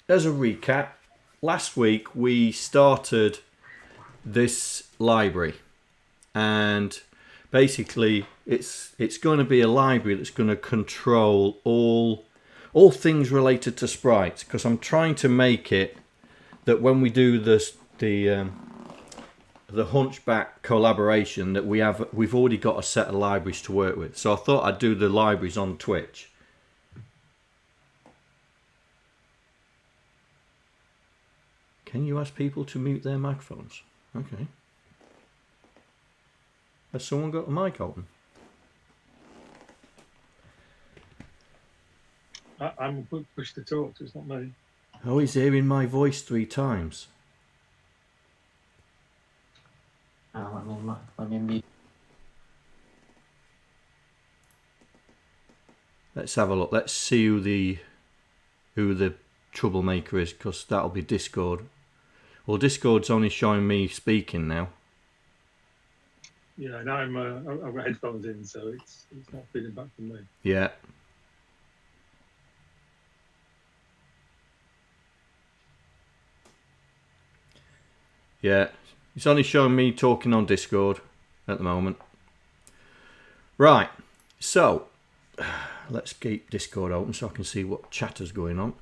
as a recap, last week we started this library, and basically it's going to be a library that's going to control all things related to sprites, because I'm trying to make it that when we do this the Hunchback collaboration, that we've already got a set of libraries to work with. So I thought I'd do the libraries on Twitch. Can you ask people to mute their microphones? Okay. Has someone got a mic open? I'm pushed to talk, so it's not me. Oh, he's hearing my voice 3 times. Let's have a look. Let's see who the troublemaker is, because that'll be Discord. Well, Discord's only showing me speaking now. Yeah, and I've got headphones in, so it's not feeding back from me. Yeah. Yeah, it's only showing me talking on Discord at the moment. Right, so let's keep Discord open so I can see what chatter's going on.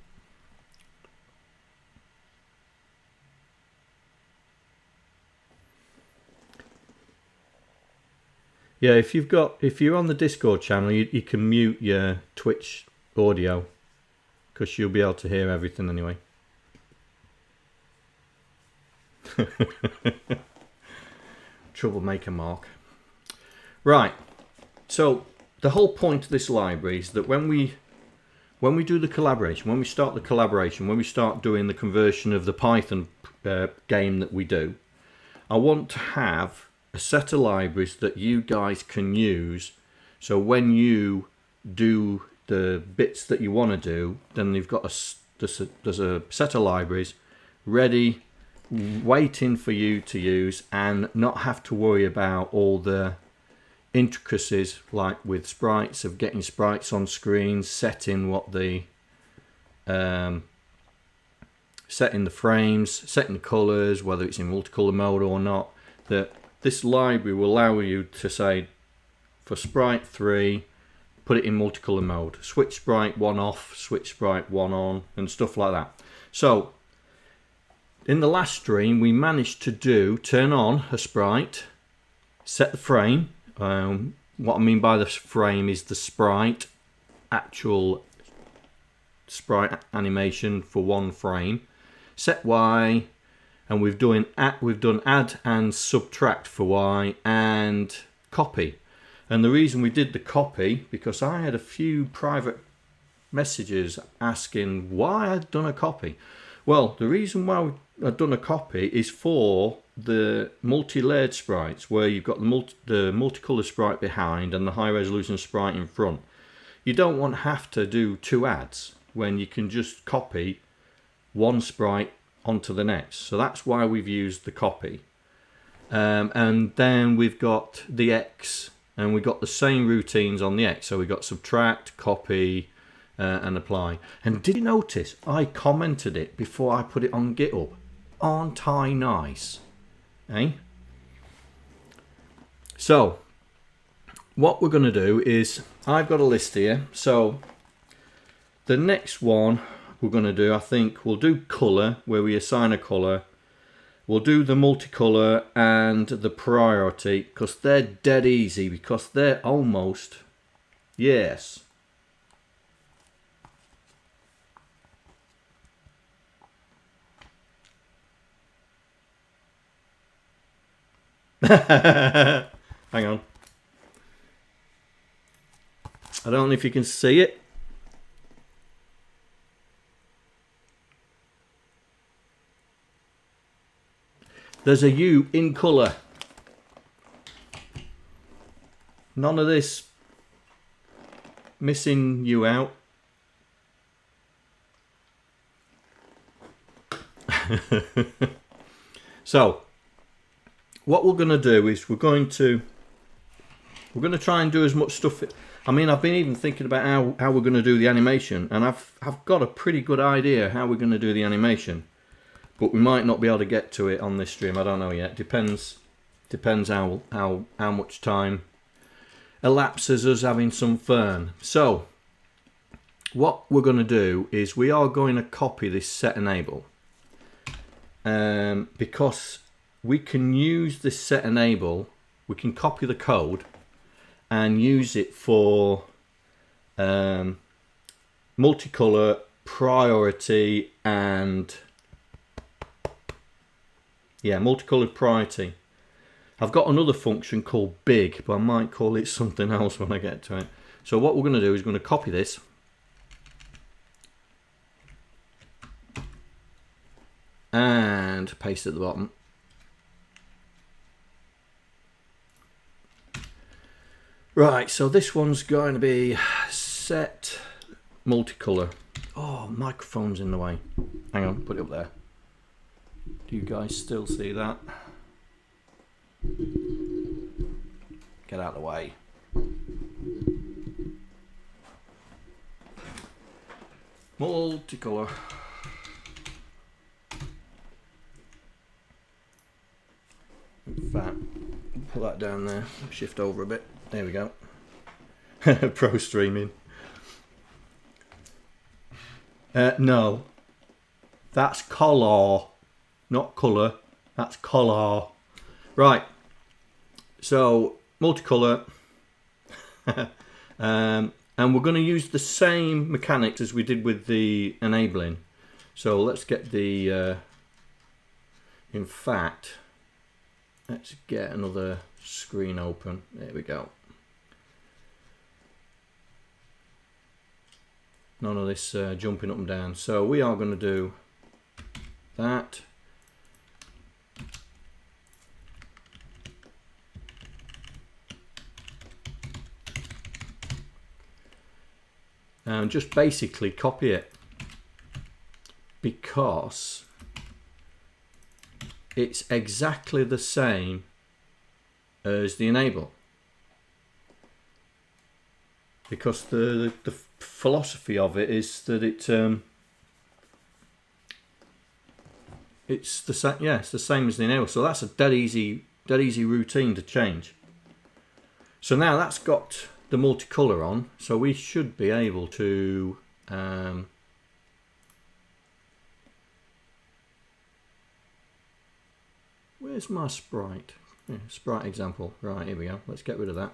Yeah, if you're on the Discord channel, you can mute your Twitch audio, because you'll be able to hear everything anyway. Troublemaker Mark. Right, so the whole point of this library is that when we do the collaboration, when we start the collaboration, when we start doing the conversion of the Python game that we do, I want to have a set of libraries that you guys can use, so when you do the bits that you want to do, then you've got there's a set of libraries ready, waiting for you to use, and not have to worry about all the intricacies, like with sprites, of getting sprites on screen, setting what the setting the frames, setting the colors, whether it's in multicolor mode or not. That this library will allow you to say, for sprite 3, put it in multicolor mode, switch sprite 1 off, switch sprite 1 on, and stuff like that. So in the last stream, we managed to turn on a sprite, set the frame. What I mean by the frame is the sprite, actual sprite animation for 1 frame, set Y, and we've done add and subtract for Y, and copy. And the reason we did the copy, because I had a few private messages asking why I'd done a copy. Well, the reason why I've done a copy is for the multi-layered sprites, where you've got the multicolour sprite behind and the high resolution sprite in front. You don't want to have to do 2 adds when you can just copy 1 sprite onto the next. So that's why we've used the copy. And then we've got the X, and we've got the same routines on the X. So we've got subtract, copy, and apply. And did you notice I commented it before I put it on GitHub? Aren't I nice? Eh? So what we're going to do is, I've got a list here. So the next one we're going to do, I think we'll do color, where we assign a color. We'll do the multicolor and the priority, because they're dead easy, because they're almost, yes. Hang on. I don't know if you can see it. There's a U in colour. None of this missing U out. So what we're going to do is we're going to We're going to try and do as much stuff. I mean, I've been even thinking about how we're going to do the animation, and I've got a pretty good idea how we're going to do the animation, but we might not be able to get to it on this stream. I don't know yet. Depends how much time elapses us having some fun. So what we're going to do is we are going to copy this set enable, because we can use this set enable. We can copy the code and use it for multicolor, priority, and multicolored priority. I've got another function called big, but I might call it something else when I get to it. So what we're going to do is we're going to copy this, and paste it at the bottom. Right, so this one's going to be set multicolor. Oh, microphone's in the way. Hang on, put it up there. Do you guys still see that? Get out of the way. Multicolor. In fact, put that down there. Shift over a bit. There we go. Pro streaming. No, that's color, not colour. That's color. Right. So multicolor, and we're going to use the same mechanics as we did with the enabling. So let's get the. In fact, let's get another screen open. There we go. None of this jumping up and down. So we are going to do that. And just basically copy it, because it's exactly the same as the enable. Because the philosophy of it is that it's the same. Yeah, it's the same as the enable. So that's a dead easy routine to change. So now that's got the multicolor on, so we should be able to where's my sprite? Yeah, sprite example. Right, here we go. Let's get rid of that.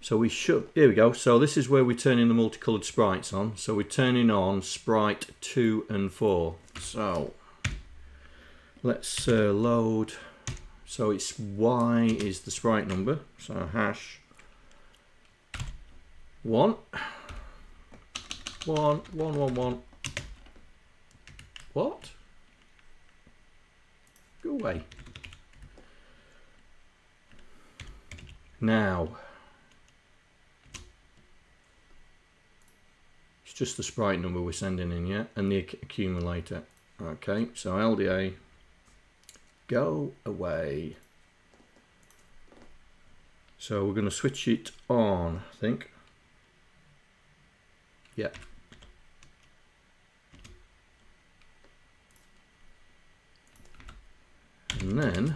So we should, here we go. So this is where we're turning the multicolored sprites on. So we're turning on sprite 2 and 4. So let's load. So it's Y is the sprite number. So hash 1 1 1 1 1. What? Go away. Now it's just the sprite number we're sending in, yeah, and the accumulator. Okay, so LDA, go away. So we're going to switch it on, I think. Yeah. And then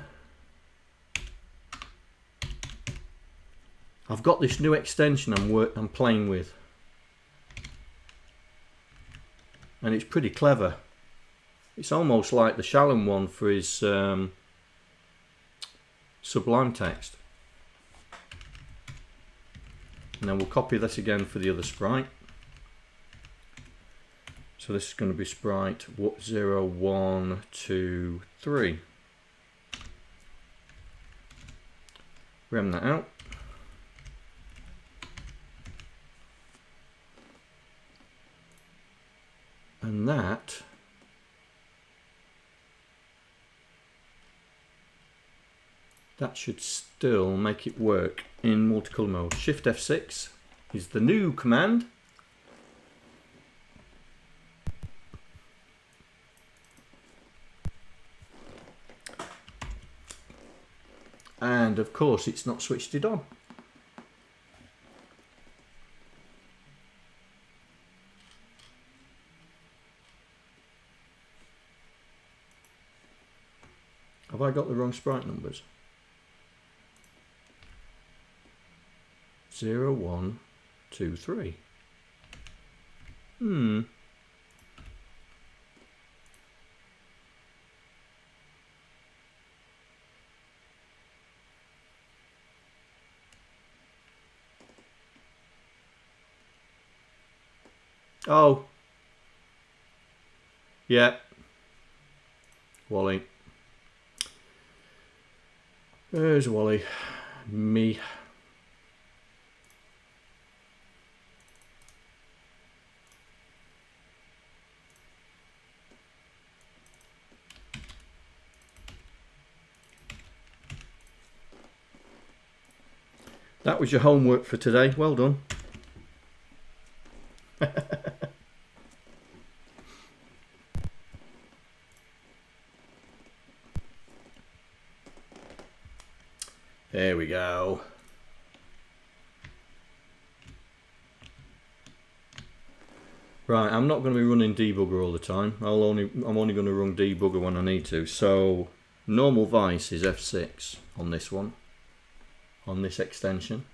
I've got this new extension I'm playing with, and it's pretty clever. It's almost like the Shallan one for his Sublime text. And then we'll copy this again for the other sprite. So this is going to be sprite 0 1 2 3. Rem that out. And that should still make it work in multicolor mode. Shift F6 is the new command. And of course it's not switched it on. I got the wrong sprite numbers? 0, 1, 2, 3. Oh. Yeah. Wally. There's Wally. Me. That was your homework for today. Well done. There we go. Right, I'm not going to be running debugger all the time. I'm only going to run debugger when I need to. So normal vice is F6 on this one, on this extension.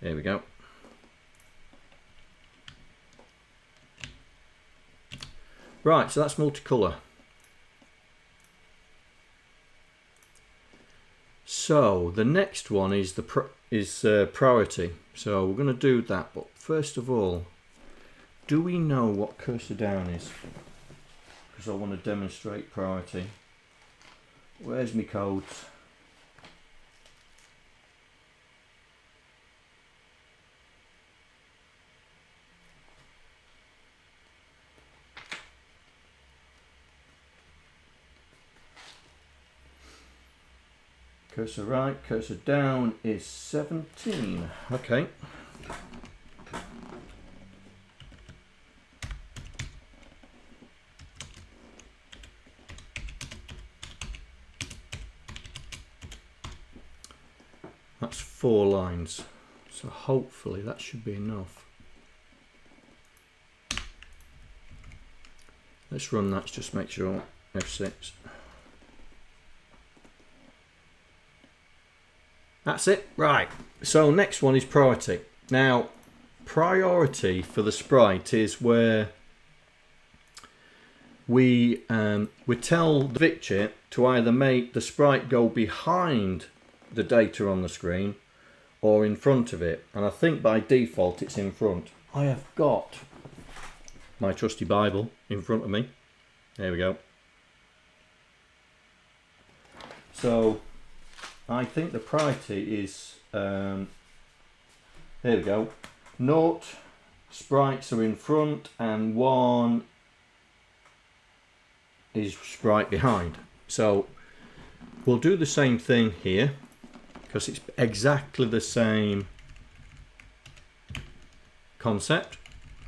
There we go. Right, so that's multicolour. So the next one is priority. So we're going to do that, but first of all, do we know what cursor down is? Because I want to demonstrate priority. Where's my codes? Cursor right, cursor down is 17. Okay. That's 4 lines. So hopefully that should be enough. Let's run that, just make sure. F6. That's it. Right. So next one is priority. Now, priority for the sprite is where we tell the VicChip to either make the sprite go behind the data on the screen or in front of it. And I think by default it's in front. I have got my trusty Bible in front of me. There we go. So I think the priority is, there we go, 0 sprites are in front and 1 is sprite behind. So we'll do the same thing here because it's exactly the same concept.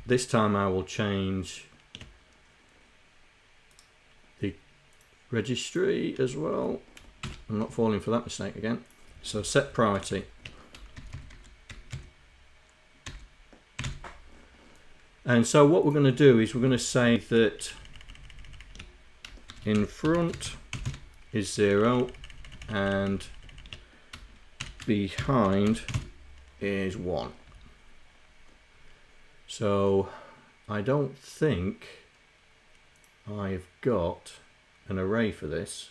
This time I will change the registry as well. I'm not falling for that mistake again. So set priority. And so what we're going to do is we're going to say that in front is 0 and behind is 1. So I don't think I've got an array for this.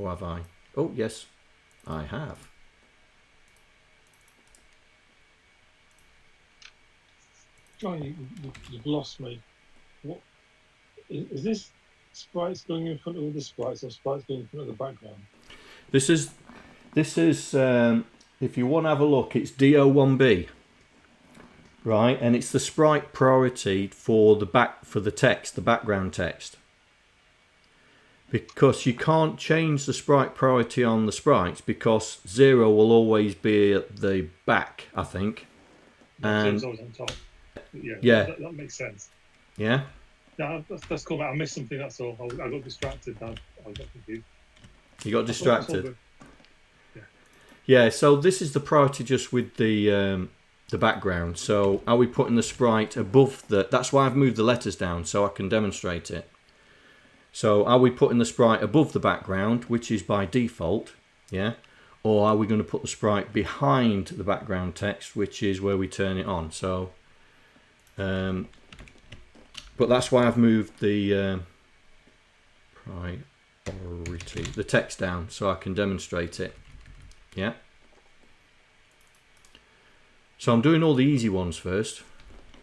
Or have I? Oh, yes, I have. Oh, you've lost me. What is this? Sprites going in front of all the sprites, or sprites going in front of the background? This is if you want to have a look, it's DO1B, right? And it's the sprite priority for the text, the background text. Because you can't change the sprite priority on the sprites because 0 will always be at the back, I think. And it's always on top. Yeah. That makes sense. Yeah. Yeah, that's cool. I missed something. That's all. I got distracted. I got confused. You got distracted. Yeah. Yeah. So this is the priority just with the background. So are we putting the sprite above the? That's why I've moved the letters down so I can demonstrate it. So are we putting the sprite above the background, which is by default, yeah? Or are we going to put the sprite behind the background text, which is where we turn it on? So, but that's why I've moved the priority, the text down, so I can demonstrate it, yeah? So I'm doing all the easy ones first,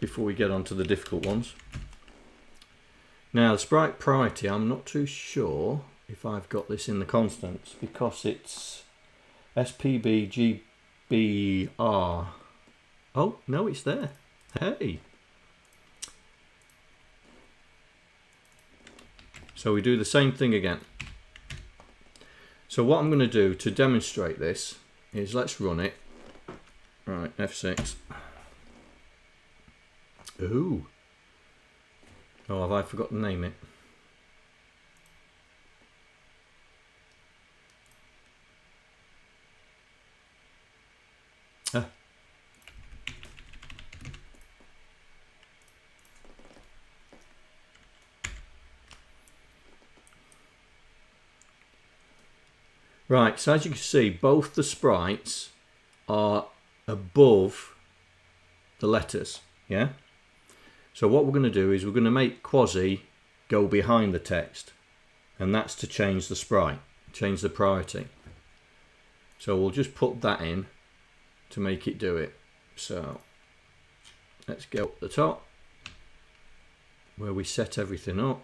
before we get on to the difficult ones. Now the sprite priority, I'm not too sure if I've got this in the constants because it's SPBGBR. Oh, no, it's there. Hey. So we do the same thing again. So what I'm going to do to demonstrate this is let's run it. Right, F6. Ooh. Oh, have I forgotten to name it? Ah. Right, so as you can see, both the sprites are above the letters, yeah? So what we're going to do is we're going to make quasi go behind the text, and that's to change the sprite, change the priority. So we'll just put that in to make it do it. So let's go up the top where we set everything up.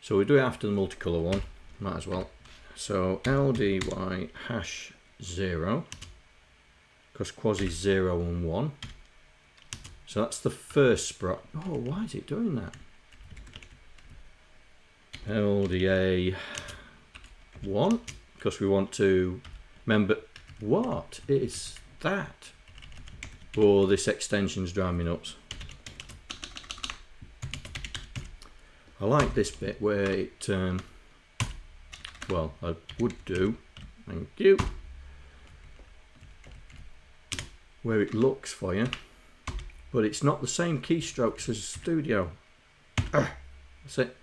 So we do it after the multicolor one, might as well. So LDY hash 0, because quasi 0 and 1. So that's the first sprite. Oh, why is it doing that? LDA 1, because we want to remember. What is that? Oh, this extension's driving me nuts. I like this bit where it, well, I would do, thank you, where it looks for you. But it's not the same keystrokes as Studio. That's it.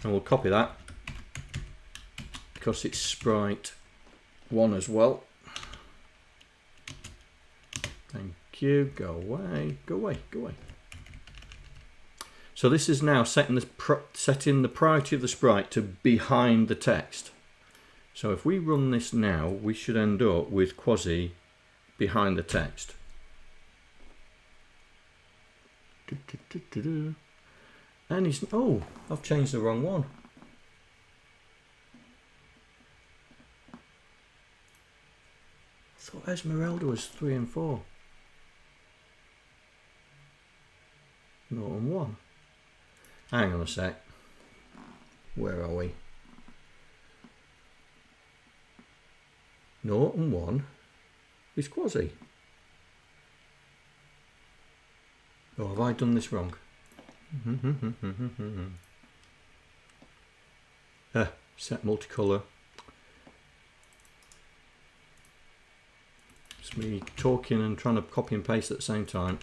And we'll copy that because it's Sprite 1 as well. Thank you. Go away. Go away. Go away. So this is now setting the priority of the sprite to behind the text. So if we run this now, we should end up with quasi behind the text. And he's, oh, I've changed the wrong one. I thought Esmeralda was 3 and 4. No, and 1. Hang on a sec. Where are we? 0 and 1 is quasi. Oh, have I done this wrong? Set multicolor. It's me talking and trying to copy and paste at the same time.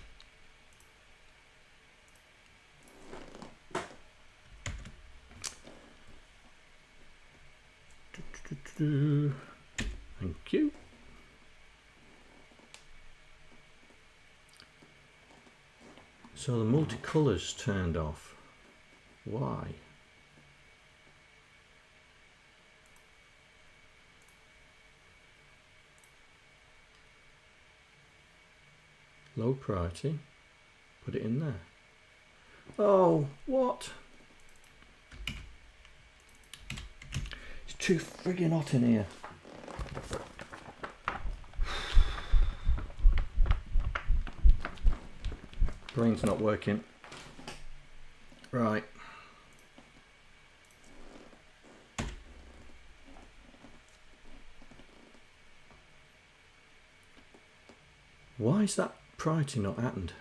Thank you. So the multicolor's turned off. Why? Low priority. Put it in there. Oh, what? It's too friggin' hot in here. Brain's not working. Right. Why is that priority not happened?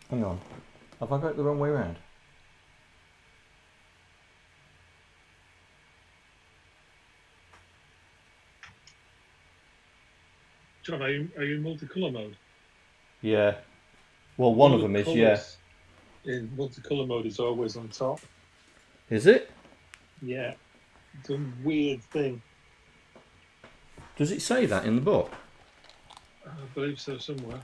Hang on. Have I got it the wrong way around? John, are you in multicolour mode? Yeah. Well, one of them is, yeah. in multicolour mode is always on top. Is it? Yeah, it's a weird thing. Does it say that in the book? I believe so somewhere.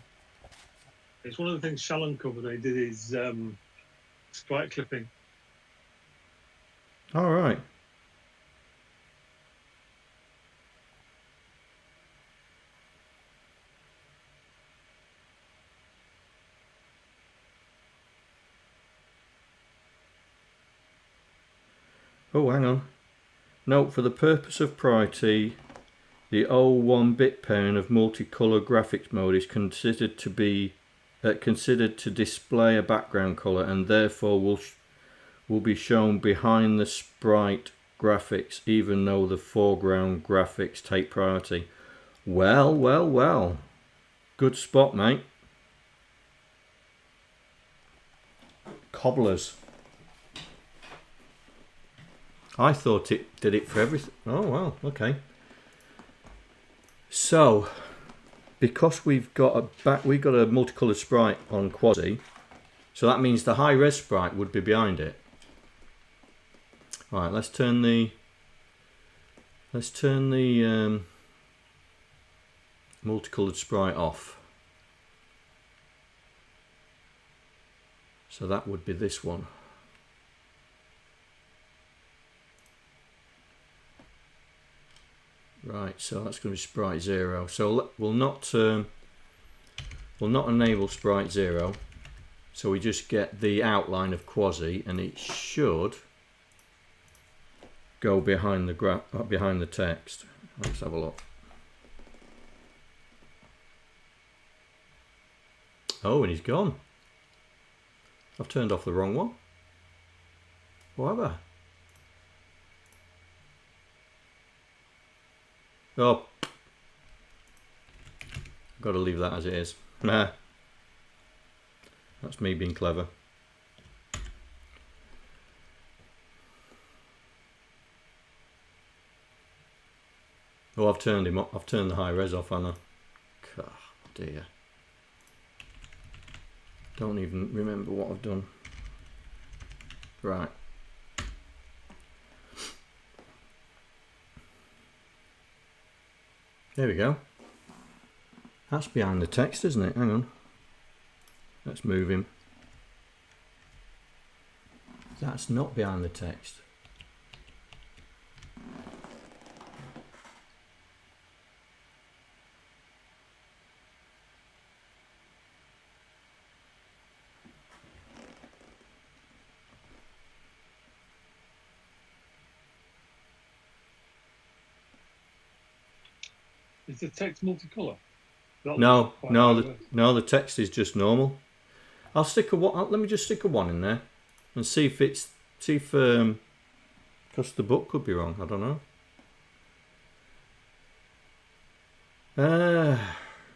It's one of the things Shallan covered when he did his sprite clipping. All right. Oh, hang on. Note, for the purpose of priority, the 01-bit pairing of multicolour graphics mode is considered to display a background colour and therefore will be shown behind the sprite graphics, even though the foreground graphics take priority. Well, well, well. Good spot, mate. Cobblers. I thought it did it for everything. Oh, well, okay. So, because we've got a multicolored sprite on Quasi, so that means the high res sprite would be behind it. All right, let's turn the multicolored sprite off. So that would be this one. Right, so that's going to be Sprite 0. So we'll not enable Sprite 0. So we just get the outline of Quasi, and it should go behind the text. Let's have a look. Oh, and he's gone. I've turned off the wrong one. Whatever. Oh, I've got to leave that as it is. Nah, that's me being clever. Oh, I've turned him up. I've turned the high res off, Anna. Oh, dear. Don't even remember what I've done. Right. There we go. That's behind the text, isn't it? Hang on. Let's move him. That's not behind the text. Is the text multicolour? No, the text is just normal. I'll stick a one. Let me just stick a 1 in there and see if because the book could be wrong. I don't know.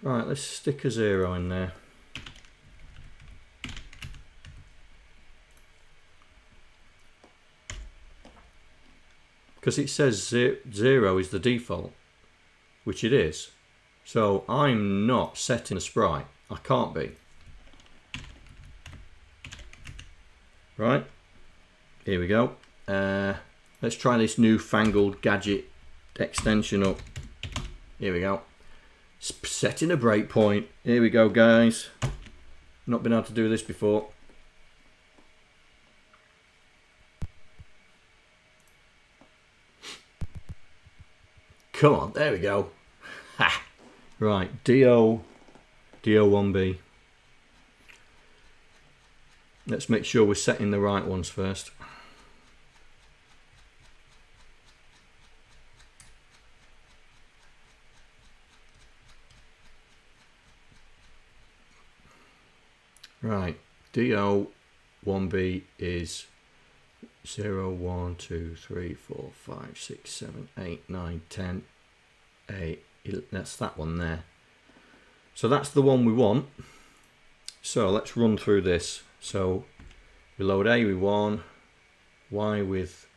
Right, let's stick a 0 in there. Because it says 0 is the default, which it is. So I'm not setting a sprite. I can't be. Right, here we go. Let's try this newfangled gadget extension up. Here we go. Setting a breakpoint. Here we go, guys. Not been able to do this before. Come on, there we go. Ha! Right, DO1B. Let's make sure we're setting the right ones first. Right, DO1B is 0, 1, 2, 3, 4, 5, 6, 7, 8, 9, 10, 8. That's that one there. So that's the one we want. So let's run through this. So we load A with 1, Y with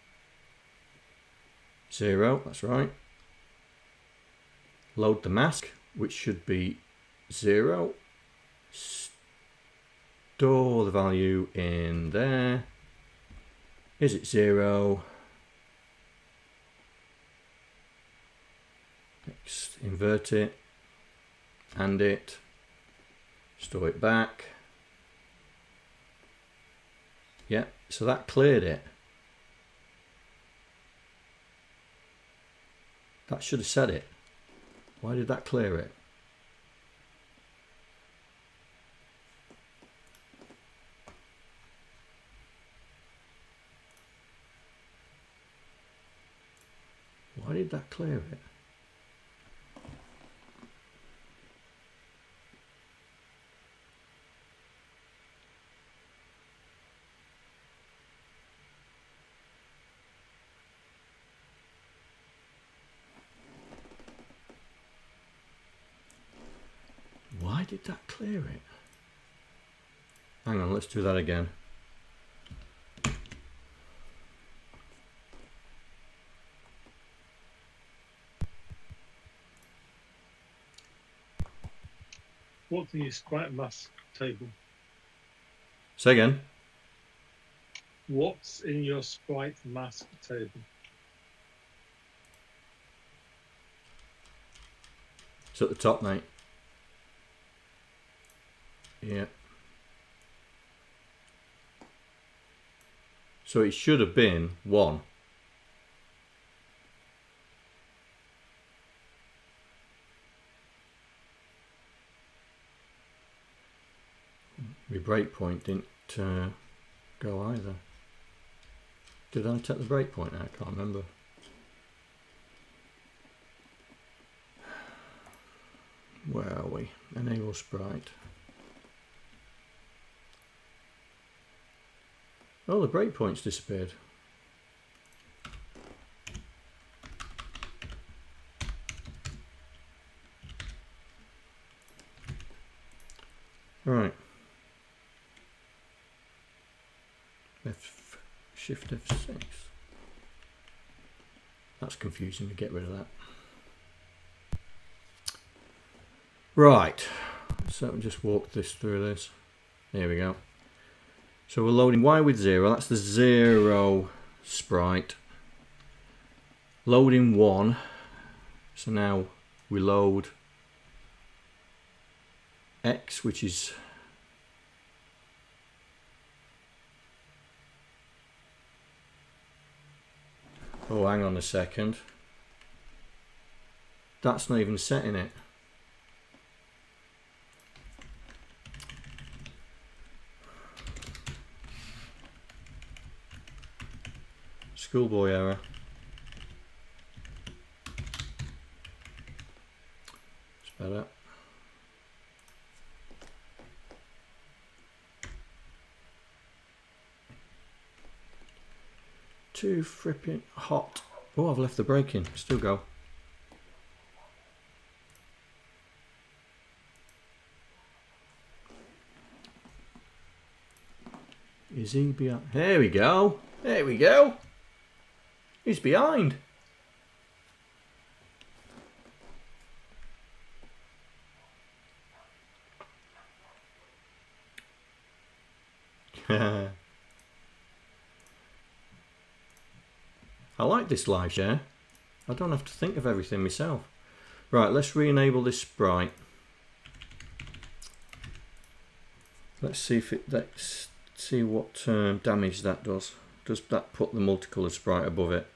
0, that's right. Load the mask, which should be 0. store the value in there. Is it 0? Next, invert it, and it, store it back. Yeah, so that cleared it. That should have said it. Why did that clear it? Why did that clear it? Why did that clear it? Hang on, let's do that again. What's in your Sprite mask table? Say again. What's in your Sprite mask table? It's at the top, mate. Yeah. So it should have been 1. My breakpoint didn't go either. Did I take the breakpoint out? I can't remember. Where are we? Enable Sprite. Oh, the breakpoint's disappeared. Right. Shift F6. That's confusing, to get rid of that. Right. So we'll just walk this through this. There we go. So we're loading Y with 0. That's the 0 sprite. Loading 1. So now we load X, which is oh, hang on a second. That's not even setting it. Schoolboy error. It's better. Too fripping hot. Oh, I've left the brake in. Still go. Is he behind? There we go. There we go. He's behind. I like this live share. I don't have to think of everything myself. Right, let's re-enable this sprite. Let's see if it. Let's see what damage that does. Does that put the multicolored sprite above it?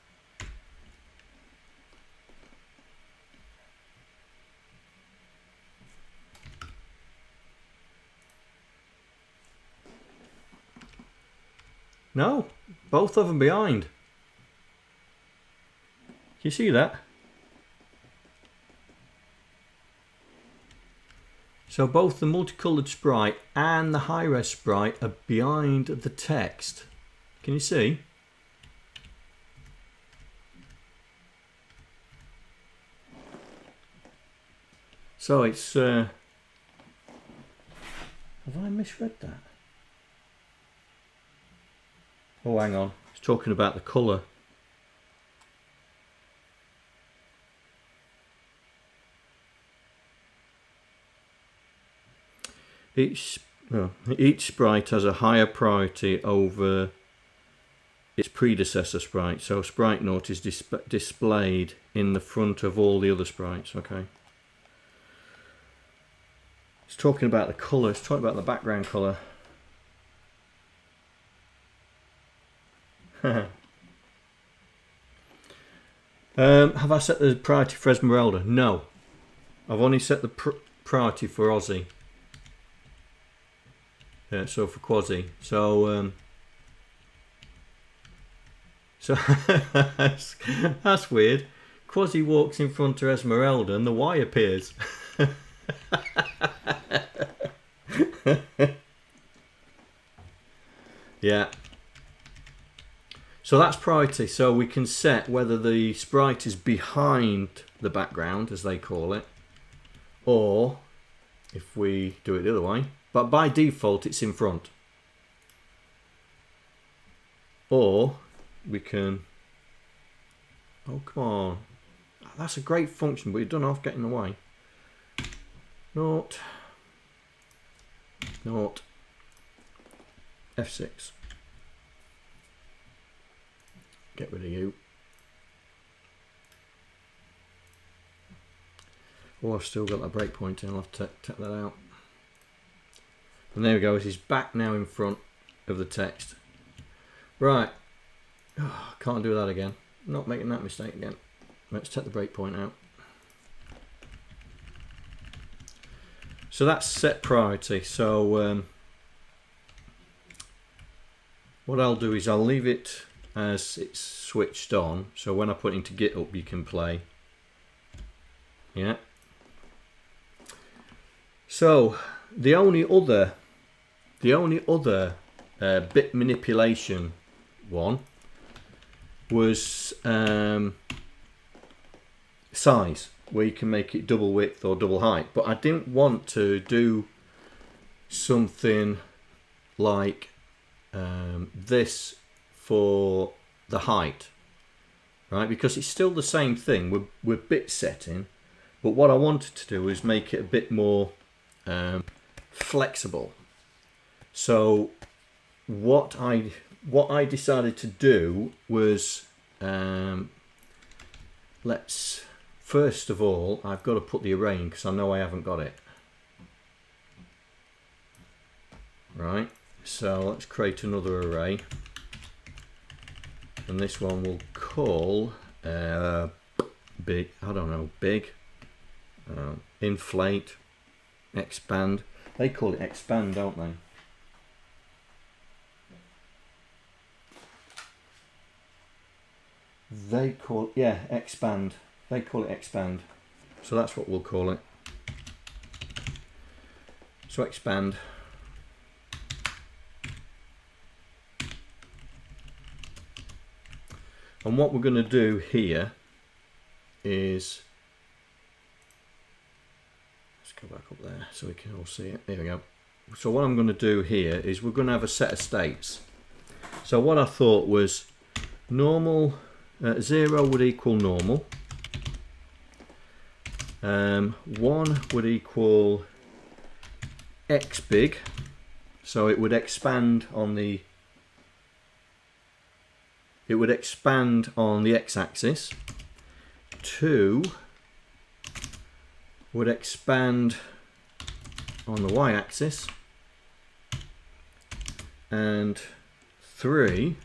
No, both of them behind. Can you see that? So both the multicolored sprite and the high-res sprite are behind the text. Can you see? So it's have I misread that? Oh, hang on. It's talking about the colour. No, each sprite has a higher priority over its predecessor sprite. So sprite note is displayed in the front of all the other sprites. Okay. It's talking about the colour. It's talking about the background colour. Have I set the priority for Esmeralda? No. I've only set the priority for Aussie. Yeah, so for Quasi. So that's weird. Quasi walks in front of Esmeralda and the Y appears. Yeah. So that's priority. So we can set whether the sprite is behind the background, as they call it, or if we do it the other way. But by default, it's in front. Or we can... Oh, come on. That's a great function, but you don't have to get in the way. Naught. F6. Get rid of you. Oh, I've still got that breakpoint in. I'll have to take that out. And there we go. He's back now in front of the text. Right. Oh, can't do that again. Not making that mistake again. Let's take the breakpoint out. So that's set priority. So what I'll do is I'll leave it as it's switched on. So when I put it into GitHub, you can play. Yeah. So the only other bit manipulation one was size, where you can make it double width or double height. But I didn't want to do something like this for the height, right? Because it's still the same thing. We're bit setting, but what I wanted to do is make it a bit more flexible. So what I decided to do was let's first of all, I've got to put the array in because I know I haven't got it. Right, so let's create another array, and this one we'll call big, I don't know, big, inflate, expand. They call it expand, don't they? They call, yeah, expand. They call it expand. So that's what we'll call it. So expand. And what we're going to do here is, let's go back up there so we can all see it. There we go. So what I'm going to do here is we're going to have a set of states. So what I thought was normal, 0 would equal normal. 1 would equal x big, so it would expand on the x-axis. 2 would expand on the y-axis, and 3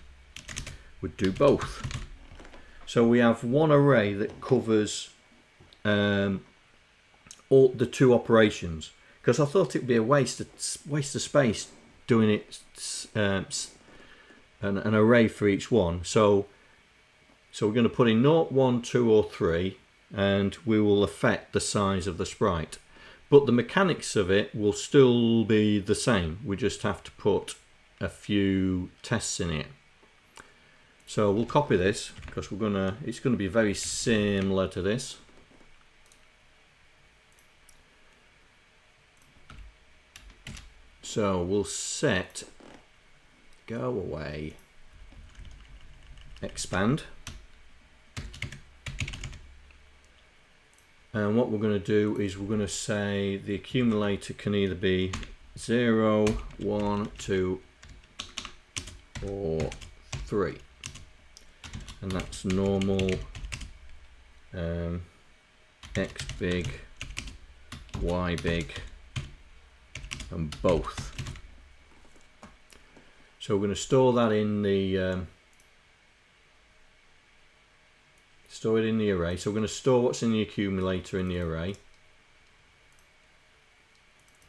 would do both. So we have one array that covers all the two operations, because I thought it would be a waste of space doing it an array for each one. So we're going to put in 0, 1, 2 or 3, and we will affect the size of the sprite, but the mechanics of it will still be the same. We just have to put a few tests in it. So we'll copy this because it's going to be very similar to this. So we'll set go away expand, and what we're going to do is we're going to say the accumulator can either be 0, 1, 2, or 3, and that's normal, X big, Y big, and both. So we're going to store that in the store it in the array. So we're going to store what's in the accumulator in the array,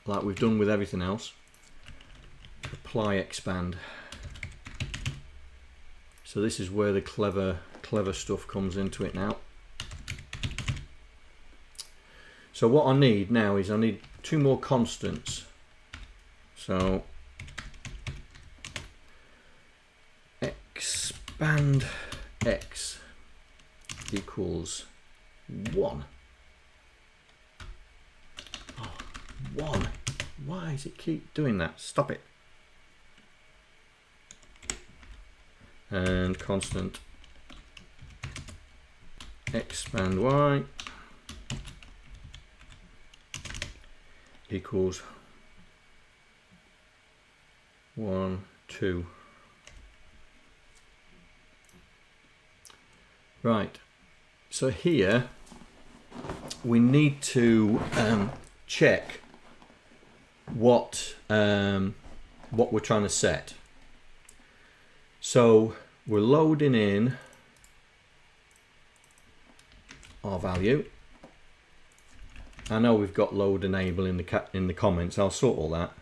like we've done with everything else. Apply expand. So this is where the clever stuff comes into it now. So what I need now is I need 2 more constants. So expand x equals 1. Oh, 1. Why does it keep doing that? Stop it. And constant expand y equals 1, 2. Right, so here we need to check what we're trying to set. So we're loading in our value. I know we've got load enable in the comments. I'll sort all that.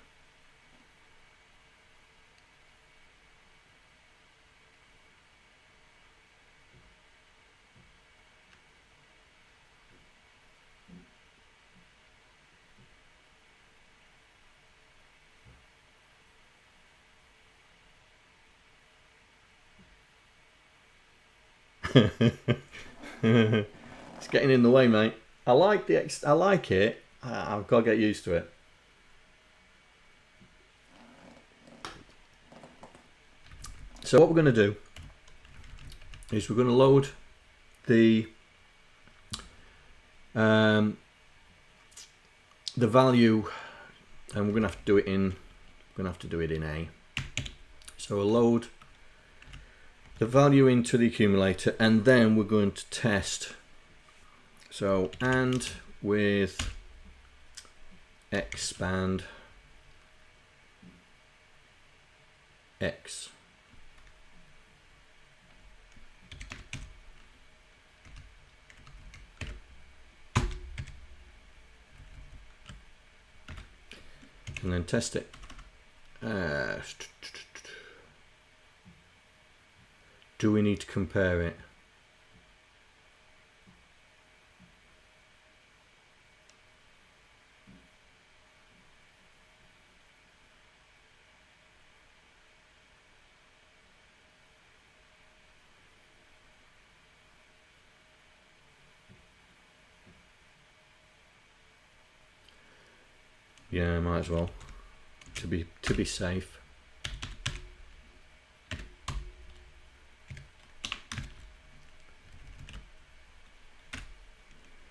It's getting in the way, mate. I like it. I've got to get used to it. So what we're going to do is we're going to load the value, and we're going to have to do it in A. So we'll load the value into the accumulator, and then we're going to test. So and with expand x. And then test it. Do we need to compare it? Yeah, might as well, to be safe.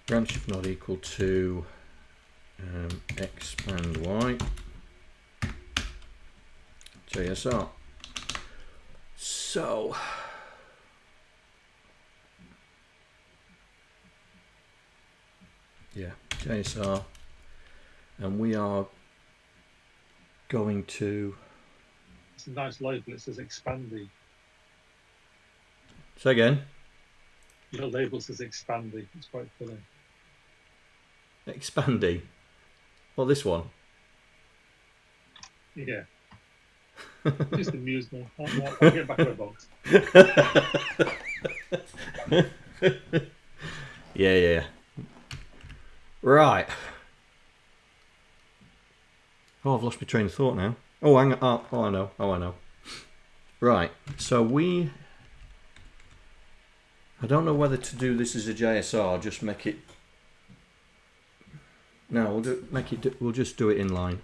Branch if not equal to expand y JSR. So yeah, JSR, and we are going to. It's a nice label. It says expandy. Say again. Your label says expandy. It's quite funny. Expandy. Well, this one. Yeah. Just amused me. I'll get back to my box. Yeah. Right. Oh, I've lost my train of thought now. Oh, hang on. Oh, I know. Right. So I don't know whether to do this as a JSR. Just make it. No, we'll just do it in line.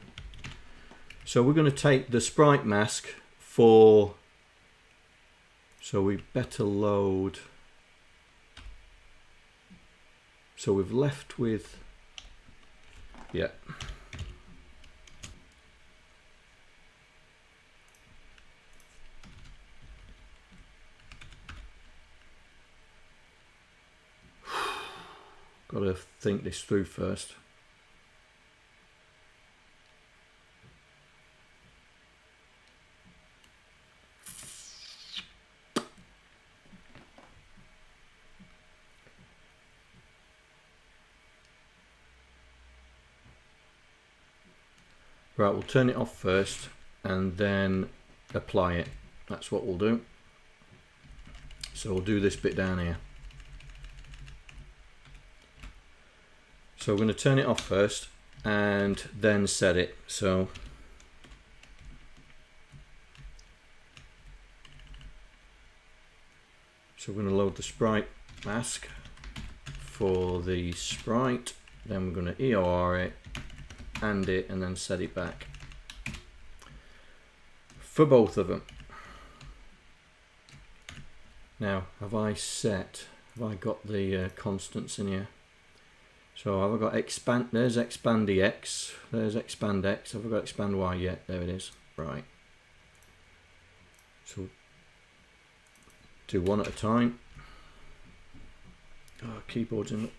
So we're going to take the sprite mask for. So we better load. So we've left with. Yeah. Got to think this through first. Right, we'll turn it off first and then apply it. That's what we'll do. So we'll do this bit down here. So we're going to turn it off first and then set it. So we're going to load the Sprite mask for the Sprite. Then we're going to EOR it, and then set it back for both of them. Now, have I got the constants in here? So have I got expand? There's expand X, there's expand X. Have I got expand Y yet? There it is. Right. So do one at a time. Oh, keyboard's in.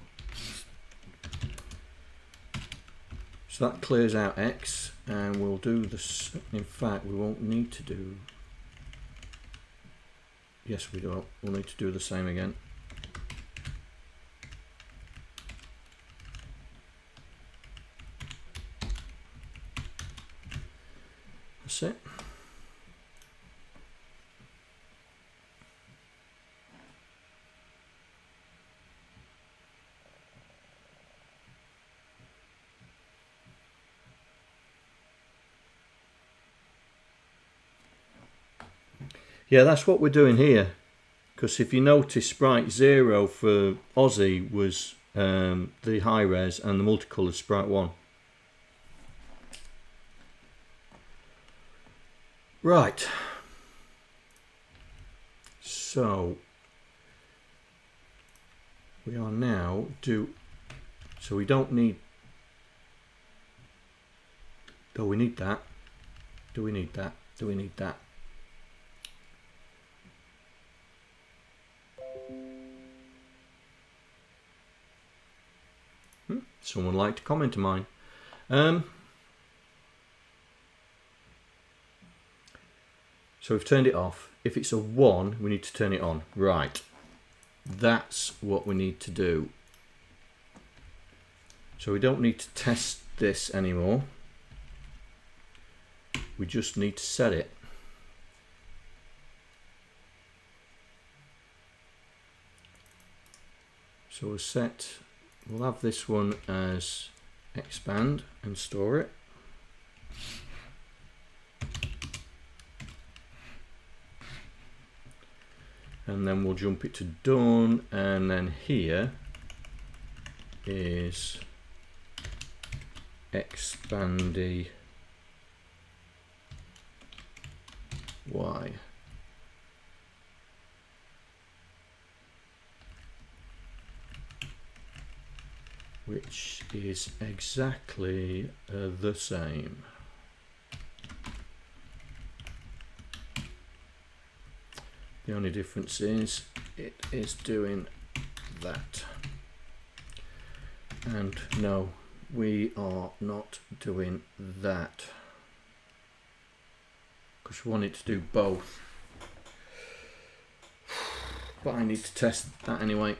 So that clears out X, and we'll do this. In fact, we won't need to do. Yes, we do. We'll need to do the same again. That's it. Yeah, that's what we're doing here. Because if you notice, Sprite 0 for Aussie was the high res, and the multicolored Sprite 1. Right. So we are now so we don't need. Do we need that? Do we need that? Do we need that? Someone like to comment on mine. So we've turned it off. If it's a 1, we need to turn it on. Right. That's what we need to do. So we don't need to test this anymore. We just need to set it. So we'll have this one as expand and store it. And then we'll jump it to done, and then here is expandy Y. Which is exactly the same. The only difference is it is doing that. And no, we are not doing that. Because we want it to do both. But I need to test that anyway.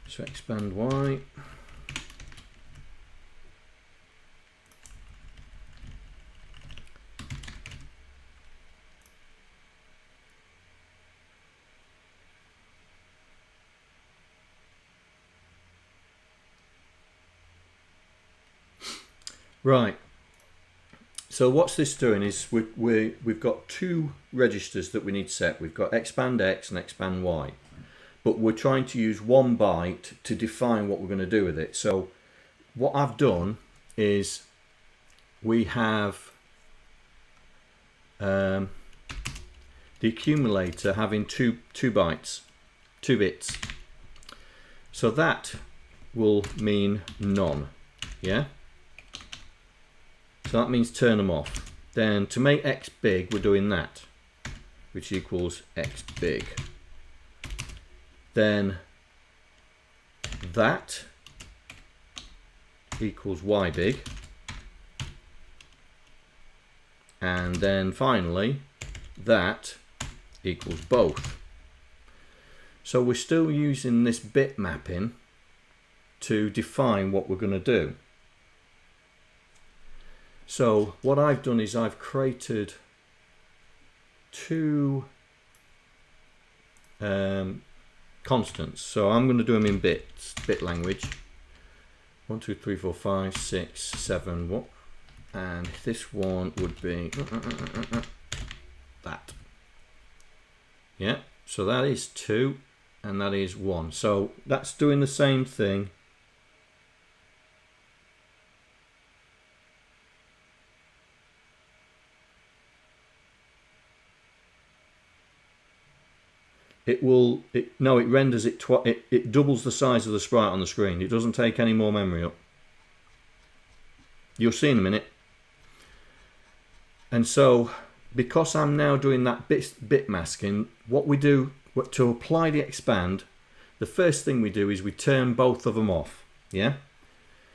So expand Y. Right. So what's this doing is we've got two registers that we need set. We've got expand X and expand Y. But we're trying to use 1 byte to define what we're going to do with it. So what I've done is we have the accumulator having two bytes, 2 bits. So that will mean none. Yeah? So that means turn them off. Then to make x big, we're doing that, which equals x big. Then that equals y big. And then finally, that equals both. So we're still using this bit mapping to define what we're going to do. So what I've done is I've created two constants. So I'm going to do them in bits, bit language. 1, 2, 3, 4, 5, 6, 7. What? And this one would be that. Yeah. So that is 2, and that is 1. So that's doing the same thing. It renders it, it doubles the size of the sprite on the screen. It doesn't take any more memory up. You'll see in a minute. And so, because I'm now doing that bit masking, what we do to apply the expand, the first thing we do is we turn both of them off. Yeah.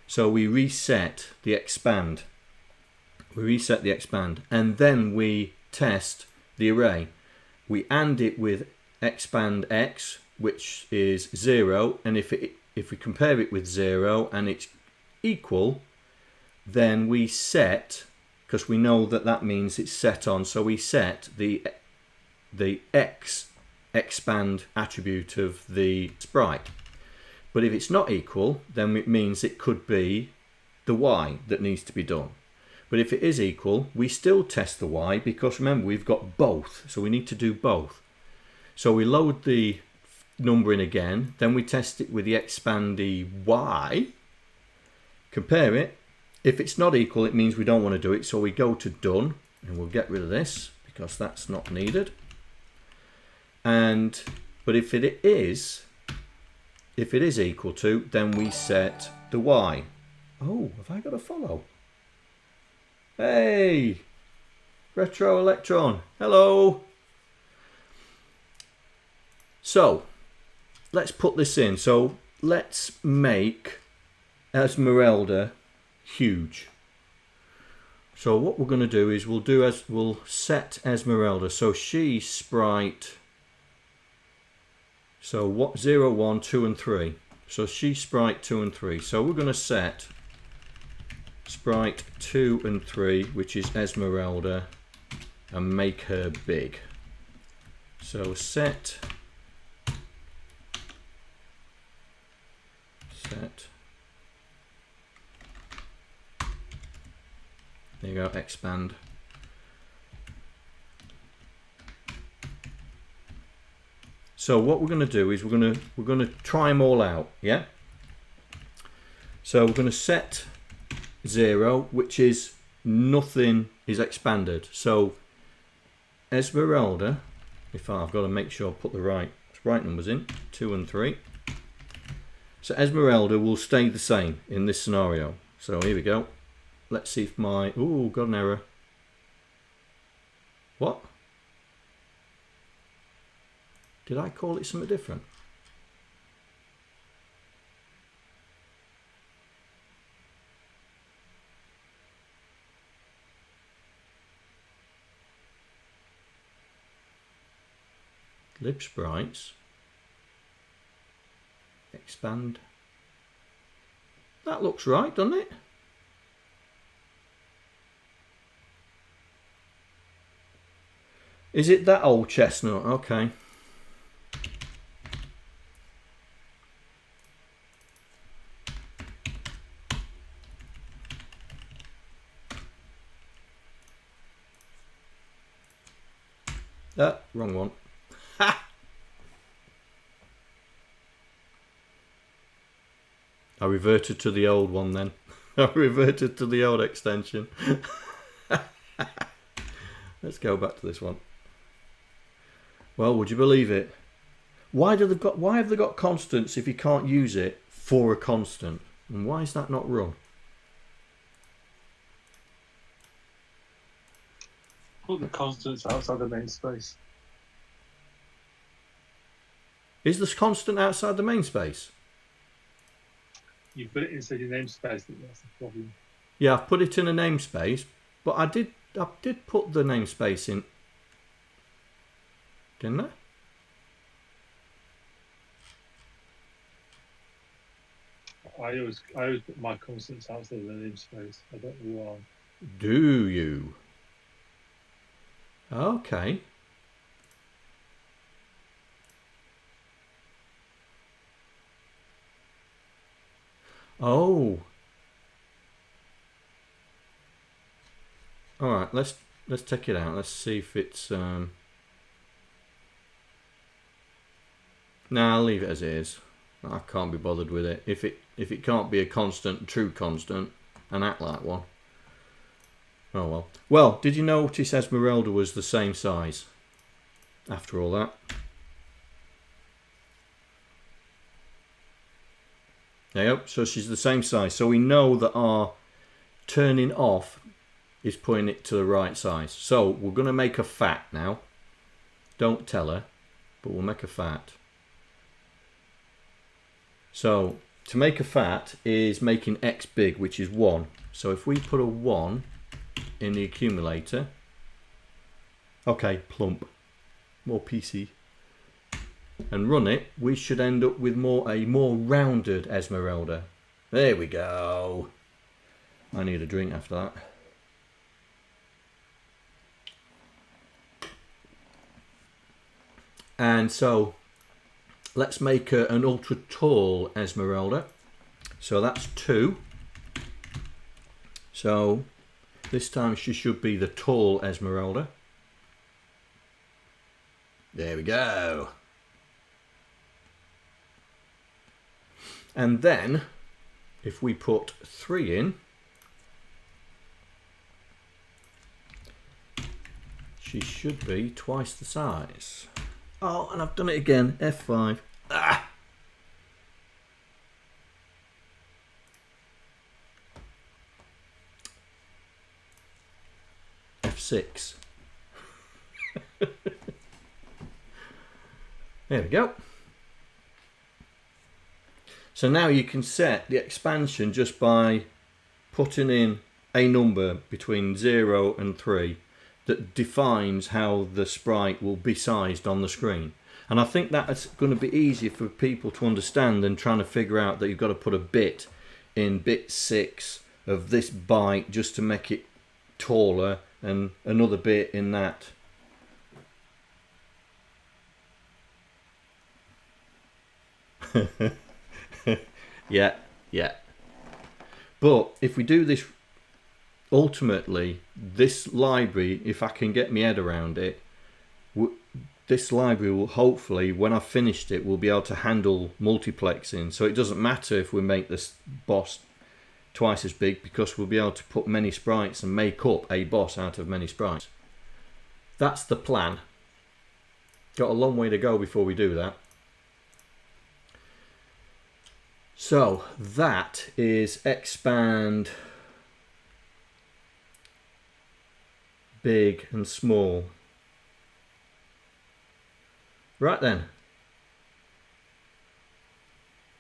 So we reset the expand. We reset the expand, and then we test the array. We AND it with expand x, which is 0, and if we compare it with 0 and it's equal, then we set, because we know that means it's set on, so we set the x expand attribute of the sprite. But if it's not equal, then it means it could be the y that needs to be done. But if it is equal, we still test the y, because remember, we've got both, so we need to do both. So we load the number in again, then we test it with the expandy y, compare it. If it's not equal, it means we don't want to do it, so we go to done, and we'll get rid of this because that's not needed. But if it is equal to, then we set the y. Oh, have I got a follow? Hey, Retro Electron, hello. So let's put this in. So let's make Esmeralda huge. So what we're going to do is we'll set Esmeralda. So she's sprite. So what 0, 1, 2, and 3. So she's sprite 2 and 3. So we're going to set sprite 2 and 3, which is Esmeralda, and make her big. So set. There you go, expand. So what we're going to do is we're going to try them all out, yeah? So we're going to set 0, which is nothing is expanded. So Esmeralda, I've got to make sure I put the right numbers in, 2 and 3. So Esmeralda will stay the same in this scenario. So here we go. Let's see if my... Ooh, got an error. What? Did I call it something different? Lib sprites. Expand. That looks right, doesn't it? Is it that old chestnut? Okay. Wrong one. Ha! I reverted to the old one then. I reverted to the old extension. Let's go back to this one. Well, would you believe it? Why have they got constants if you can't use it for a constant? And why is that not run? Put the constants outside the namespace. Is this constant outside the main space? You put it inside your namespace, that's the problem. Yeah, I've put it in a namespace, but I did put the namespace in, didn't I? I always put my constants outside the namespace. I don't know why. Do you? Okay. Oh. All right. Let's check it out. Let's see if it's. No, I'll leave it as it is. I can't be bothered with it. If it can't be a constant, true constant, and act like one. Oh well. Well, did you notice Esmeralda was the same size? After all that. There you go. So she's the same size. So we know that our turning off is putting it to the right size. So we're going to make a fat now. Don't tell her, but we'll make a fat. So to make a fat is making X big, which is 1. So if we put a 1 in the accumulator, okay, plump, more PC, and run it, we should end up with a more rounded Esmeralda. There we go. I need a drink after that. And so let's make an ultra tall Esmeralda. So that's 2. So this time she should be the tall Esmeralda. There we go. And then if we put 3 in, she should be twice the size. Oh, and I've done it again. F5. Ah! F6. There we go. So now you can set the expansion just by putting in a number between 0 and 3 that defines how the sprite will be sized on the screen. And I think that's going to be easier for people to understand than trying to figure out that you've got to put a bit in bit 6 of this byte just to make it taller and another bit in that. Yeah. But if we do this, ultimately, this library, if I can get my head around it, this library will hopefully, when I've finished it, will be able to handle multiplexing. So it doesn't matter if we make this boss twice as big, because we'll be able to put many sprites and make up a boss out of many sprites. That's the plan. Got a long way to go before we do that. So that is expand big and small. Right then.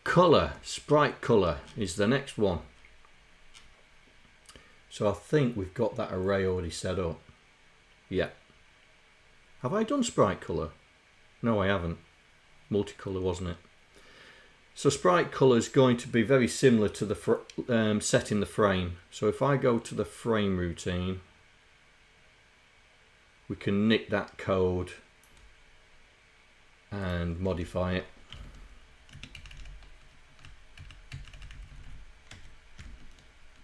Colour, sprite colour is the next one. So I think we've got that array already set up. Yeah. Have I done sprite colour? No, I haven't. Multicolour, wasn't it? So sprite colour is going to be very similar to the setting the frame. So if I go to the frame routine, we can nick that code and modify it.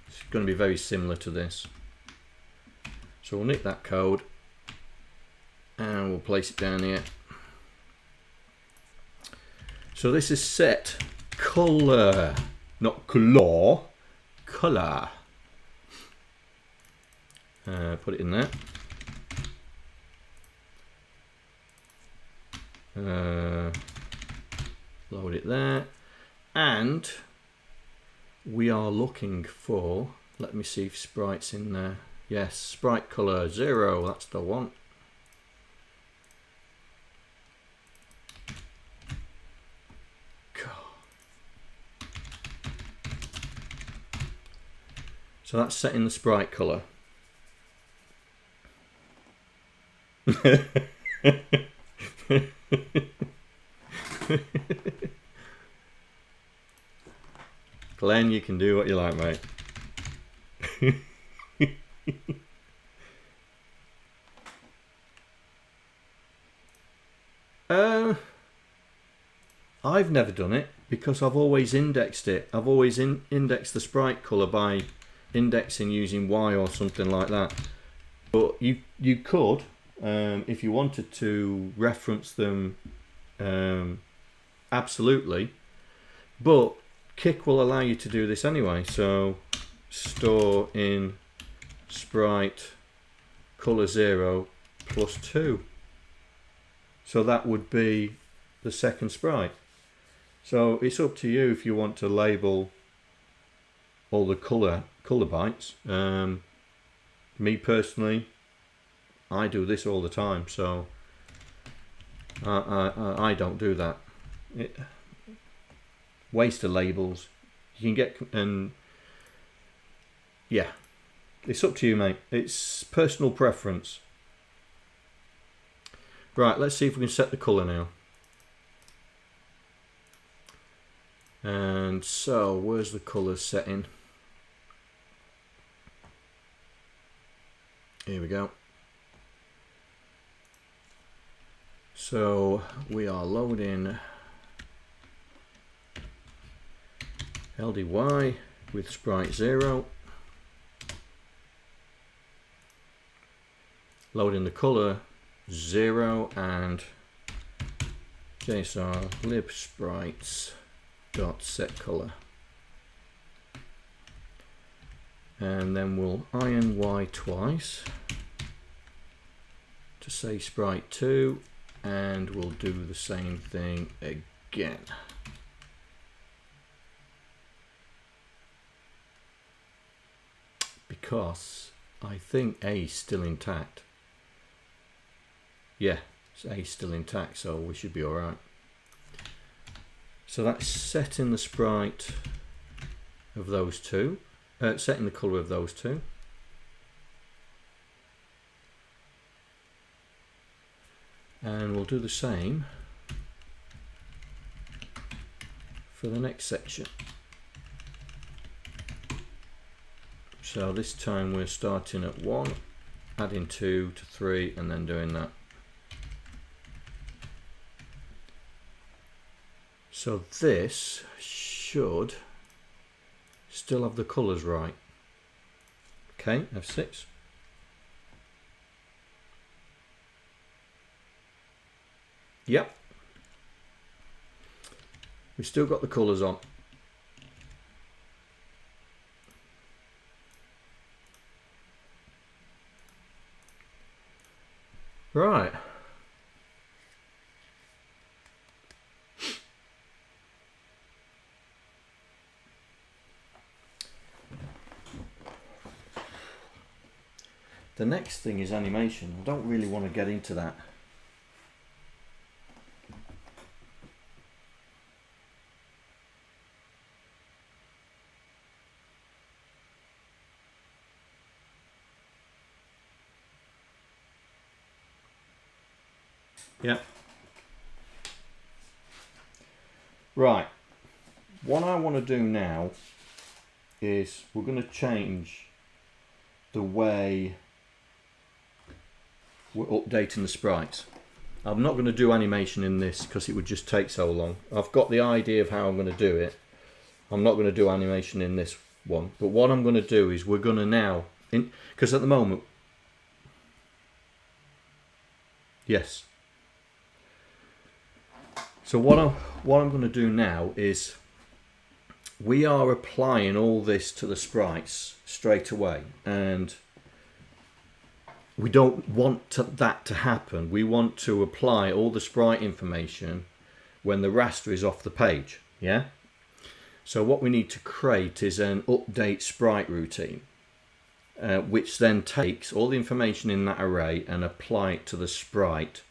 It's going to be very similar to this. So we'll nick that code and we'll place it down here. So this is set color, not color, color. Put it in there. Load it there, and we are looking for, let me see if Sprite's in there. Yes, sprite color 0, that's the one. So that's setting the sprite color. Glenn, you can do what you like, mate. I've never done it because I've always indexed it. I've always indexed the sprite color by indexing using Y or something like that. But you could, if you wanted to reference them, absolutely. But Kik will allow you to do this anyway. So store in sprite color 0 plus 2. So that would be the second sprite. So it's up to you if you want to label all the color bytes. Me personally, I do this all the time, so I don't do that. Waste of labels. You can get, and yeah, it's up to you, mate. It's personal preference. Right, let's see if we can set the color now. And so, where's the color setting? Here we go. So we are loading LDY with sprite 0. Loading the color 0 and JSR lib sprites dot set color, and then we'll iron Y twice to say sprite 2, and we'll do the same thing again. Because I think A is still intact. Yeah, A is still intact, so we should be alright. So that's setting the sprite of those two, setting the color of those two. And we'll do the same for the next section. So this time we're starting at 1, adding 2 to 3, and then doing that. So this should still have the colours right. Okay, F6. Yep. We've still got the colours on. Right. The next thing is animation. I don't really want to get into that. Yeah. Right. What I want to do now is we're going to change the way we're updating the sprites. I'm not going to do animation in this because it would just take so long. I've got the idea of how I'm going to do it. I'm not going to do animation in this one. But what I'm going to do is we're going to now, because at the moment, yes. So what I'm going to do now is we are applying all this to the sprites straight away, and we don't want that to happen. We want to apply all the sprite information when the raster is off the page. Yeah. So what we need to create is an update sprite routine. which then takes all the information in that array and apply it to the sprite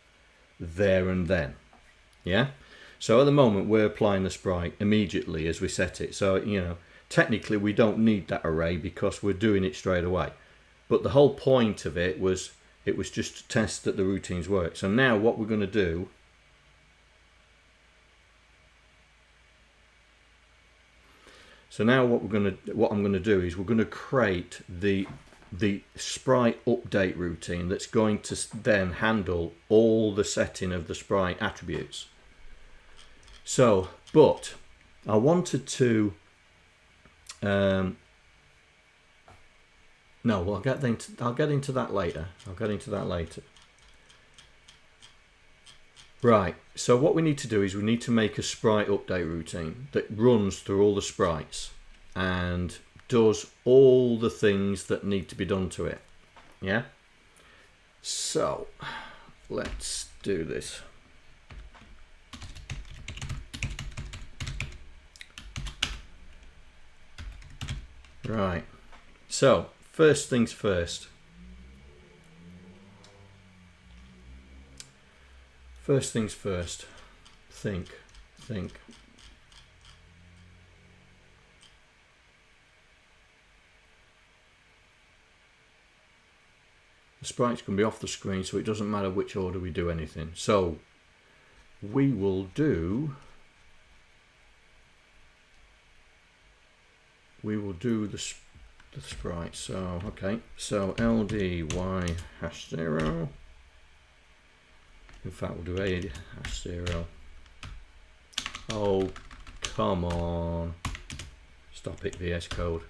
there and then. Yeah. So at the moment we're applying the sprite immediately as we set it. So technically we don't need that array because we're doing it straight away. But the whole point of it was just to test that the routines work. So now what we're going to do what I'm going to do is we're going to create the sprite update routine that's going to then handle all the setting of the sprite attributes. So, but I wanted to no, well, I'll get into that later. Right, so what we need to do is we need to make a sprite update routine that runs through all the sprites and does all the things that need to be done to it. Yeah? So, let's do this. Right, so first things first. First things first, think. The sprites can be off the screen, so it doesn't matter which order we do anything. So we will do the sprite. So okay, so LD y#0. In fact, we'll do a#0. Oh, come on. Stop it, VS Code.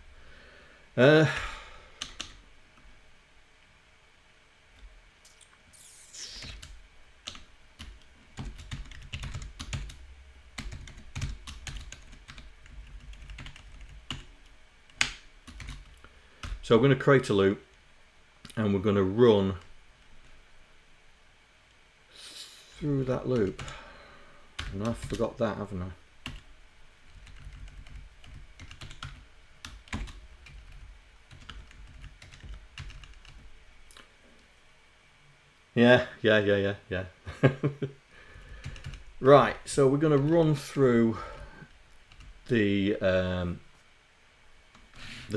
So we're going to create a loop and we're going to run through that loop. And I forgot that, haven't I? Yeah. Right, so we're going to run through the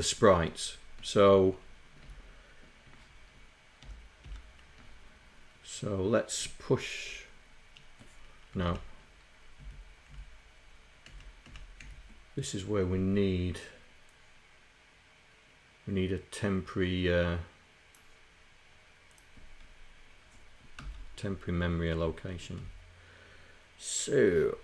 sprites. So let's push. No. This is where we need a temporary memory allocation. So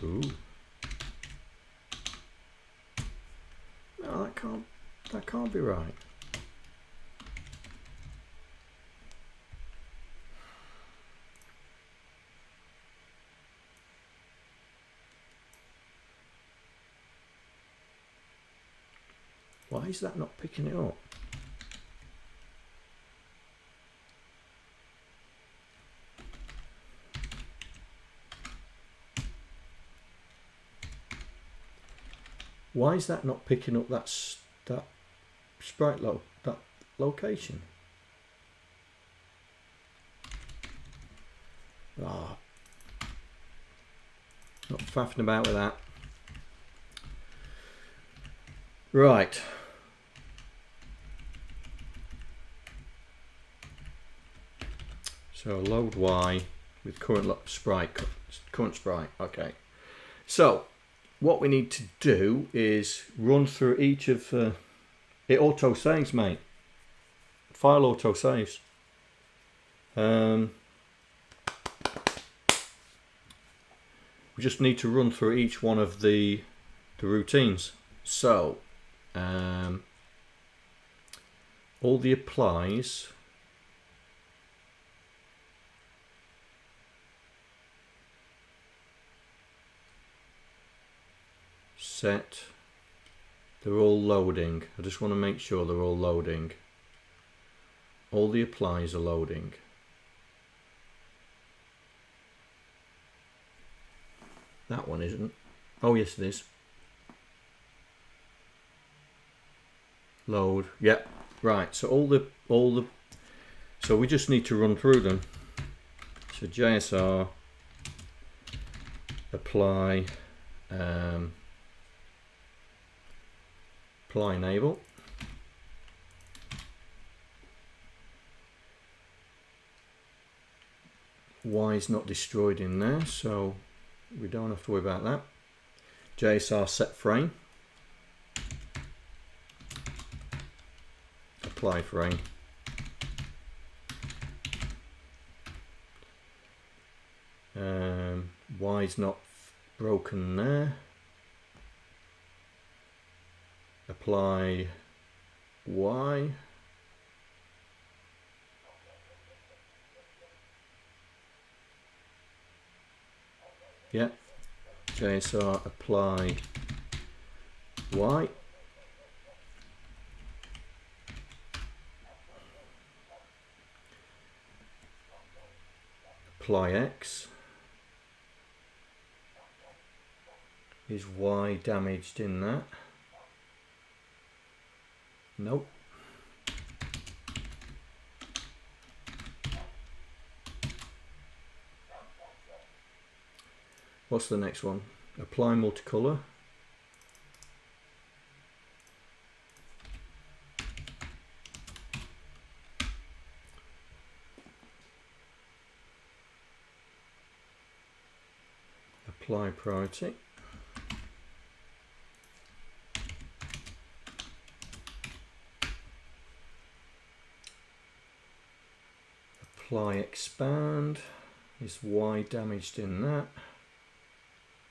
ooh. No, that can't be right. Why is that not picking it up? Why is that not picking up that sprite that location? Ah, not faffing about with that. Right. So load Y with current sprite. Okay. So what we need to do is run through each of it auto saves, mate. File auto saves. We just need to run through each one of the routines. So all the applies set, they're all loading. I just want to make sure they're all loading. All the applies are loading. That one isn't. Oh yes, it is. Load. Yep. Right. So all the so we just need to run through them. So JSR apply apply enable. Y is not destroyed in there, so we don't have to worry about that. JSR set frame. Apply frame. Y is not broken there. Apply Y. Yeah. JSR apply Y. Apply X. Is Y damaged in that? Nope. What's the next one? Apply multicolor. Apply priority. Apply expand. Is Y damaged in that?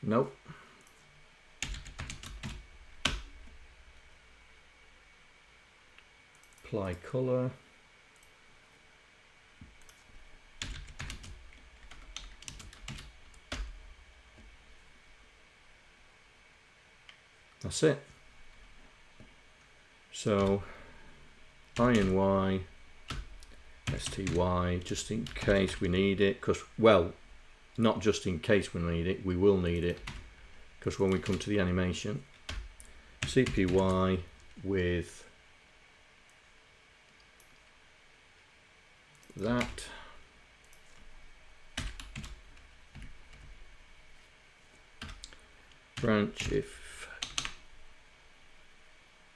Nope. Apply color. That's it. So INY STY, just in case we need it, because, well, not just in case we need it, we will need it, because when we come to the animation, CPY with that, branch if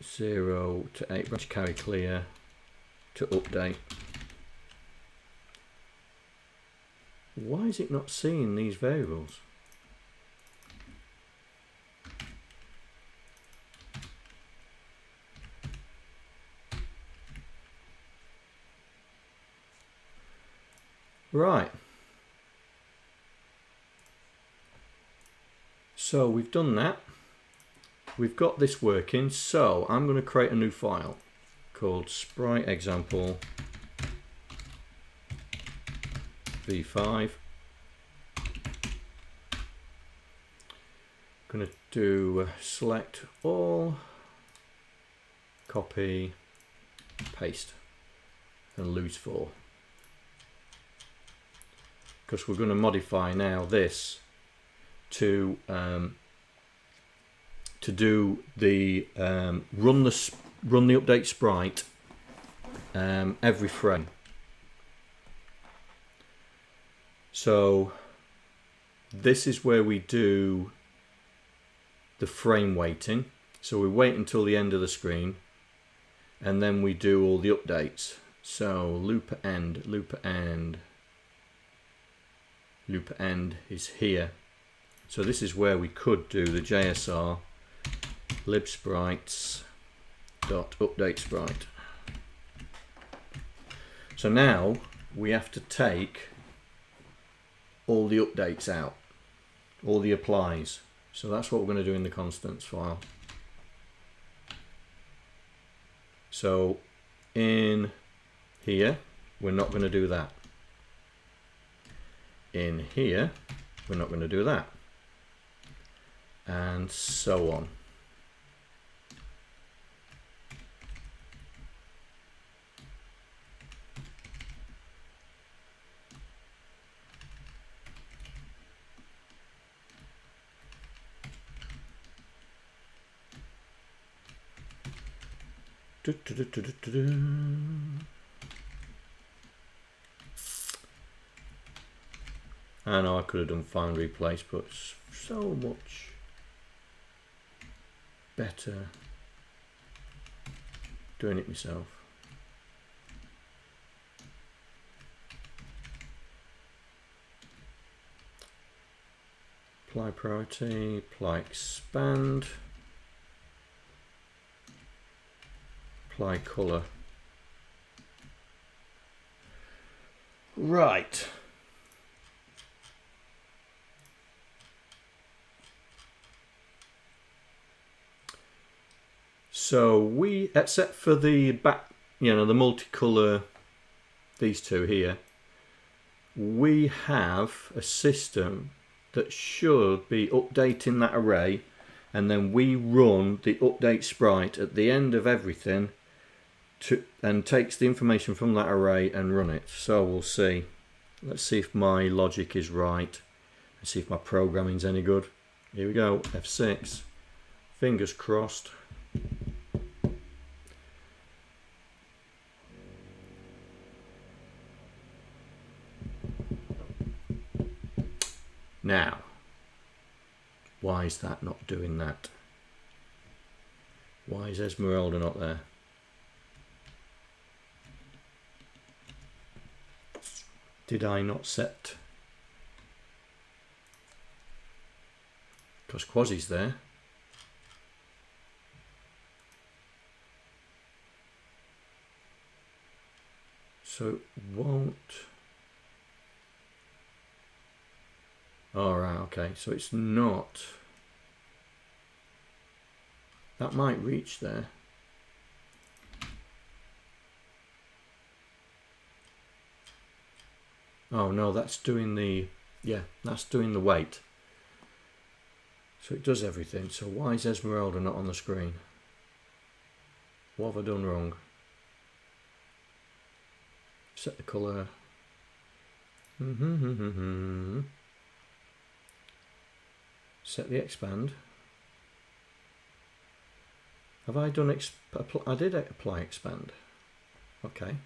0 to 8, branch carry clear to update. Why is it not seeing these variables? Right. So we've done that. We've got this working. So I'm going to create a new file called Sprite example v5. Going to do select all, copy, paste, and lose 4. Because we're going to modify now this to do the run the update sprite every frame. So this is where we do the frame waiting. So we wait until the end of the screen and then we do all the updates. So loop end, loop end, loop end is here. So this is where we could do the JSR libsprites dot update sprite. So now we have to take all the updates out, all the applies. So that's what we're going to do in the constants file. So in here, we're not going to do that. In here, we're not going to do that. And so on. I know I could have done find replace, but it's so much better doing it myself. Apply priority, apply expand, apply color. Right. So we, except for the back, you know, the multicolor, these two here, we have a system that should be updating that array, and then we run the update sprite at the end of everything and takes the information from that array and run it. So we'll see. Let's see if my logic is right. Let's see if my programming's any good. Here we go, F6. Fingers crossed. Now, why is that not doing that? Why is Esmeralda not there? Did I not set? Because Quasi's there. So it won't. Alright, okay, so it's not. That might reach there. Oh no, that's doing the, yeah, that's doing the weight. So it does everything. So why is Esmeralda not on the screen? What have I done wrong? Set the colour. Set the expand. Have I done I did apply expand. Okay.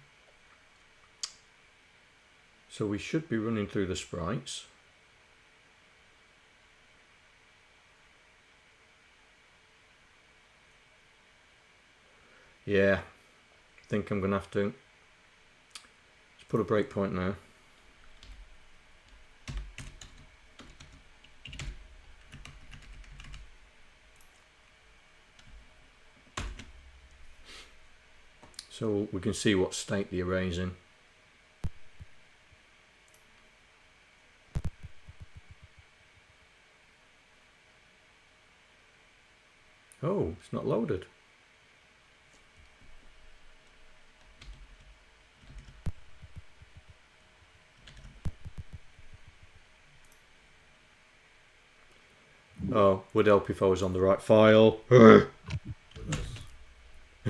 So we should be running through the sprites. Yeah, I think I'm going to have to. Let's put a breakpoint now. So we can see what state the array's in. Oh, it's not loaded. Oh, would help if I was on the right file.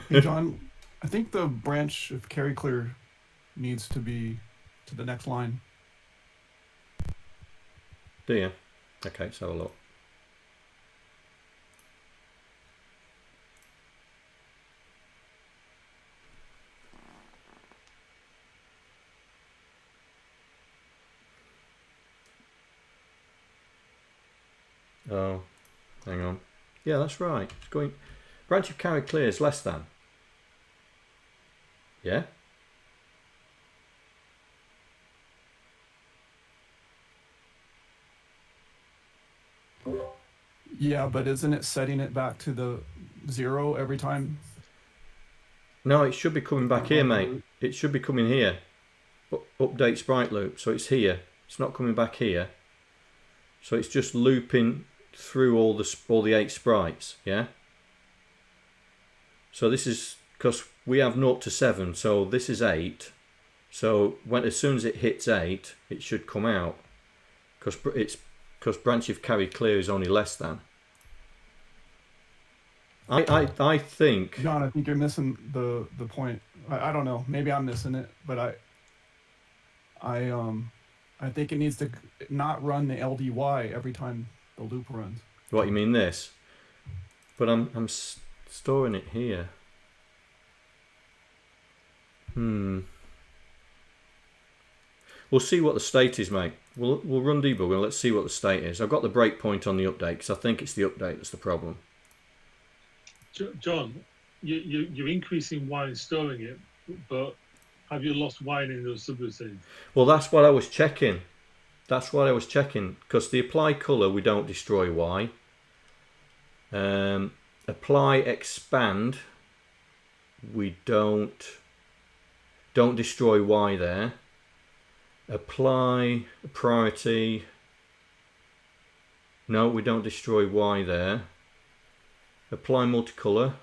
Hey John, I think the branch of Carriere needs to be to the next line. Do you? Okay, let's have a look. Oh, hang on. Yeah, that's right. It's going. Branch of Carriere is less than. Yeah. Yeah, but isn't it setting it back to the 0 every time? No, it should be coming back here, mate. It should be coming here. Update sprite loop. So it's here. It's not coming back here. So it's just looping through all the 8 sprites. Yeah. So this is because we have 0 to 7, so this is 8. So as soon as it hits 8, it should come out, because branch if carry clear is only less than. I think. John, I think you're missing the point. I don't know. Maybe I'm missing it, but I think it needs to not run the LDY every time the loop runs. What, you mean this? But I'm storing it here. We'll see what the state is, mate. We'll run debug and let's see what the state is. I've got the breakpoint on the update because I think it's the update that's the problem. John, you're increasing Y and storing it, but have you lost Y in those subroutines? Well, that's what I was checking. That's what I was checking, because the apply color we don't destroy Y. Apply expand, we don't destroy Y there. Apply priority, no, we don't destroy Y there. Apply multicolor,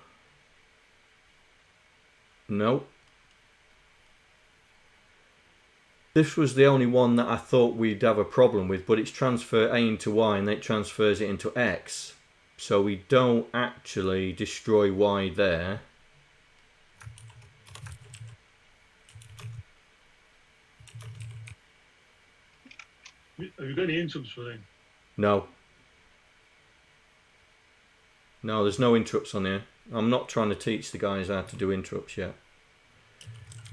no. This was the only one that I thought we'd have a problem with, but it's transfer A into Y and then it transfers it into X. So we don't actually destroy Y there. Have you got any interrupts for them? No. No, there's no interrupts on here. I'm not trying to teach the guys how to do interrupts yet.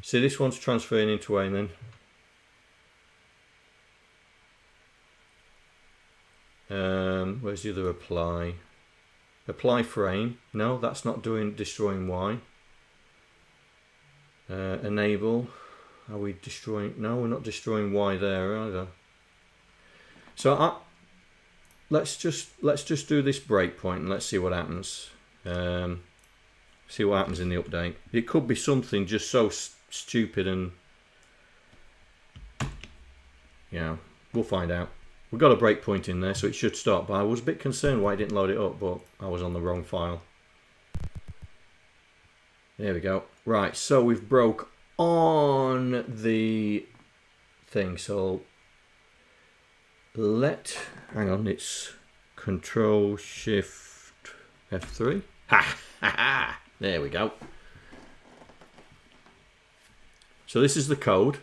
See, this one's transferring into A then. Where's the other apply? Apply frame. No, that's not destroying Y. Enable. Are we destroying? No, we're not destroying Y there either. So let's just do this breakpoint and let's see what happens. See what happens in the update. It could be something just so stupid, and yeah, we'll find out. We've got a breakpoint in there, so it should start. But I was a bit concerned why it didn't load it up, but I was on the wrong file. There we go. Right, so we've broke on the thing. So hang on, it's Control Shift F3. Ha ha ha! There we go. So this is the code,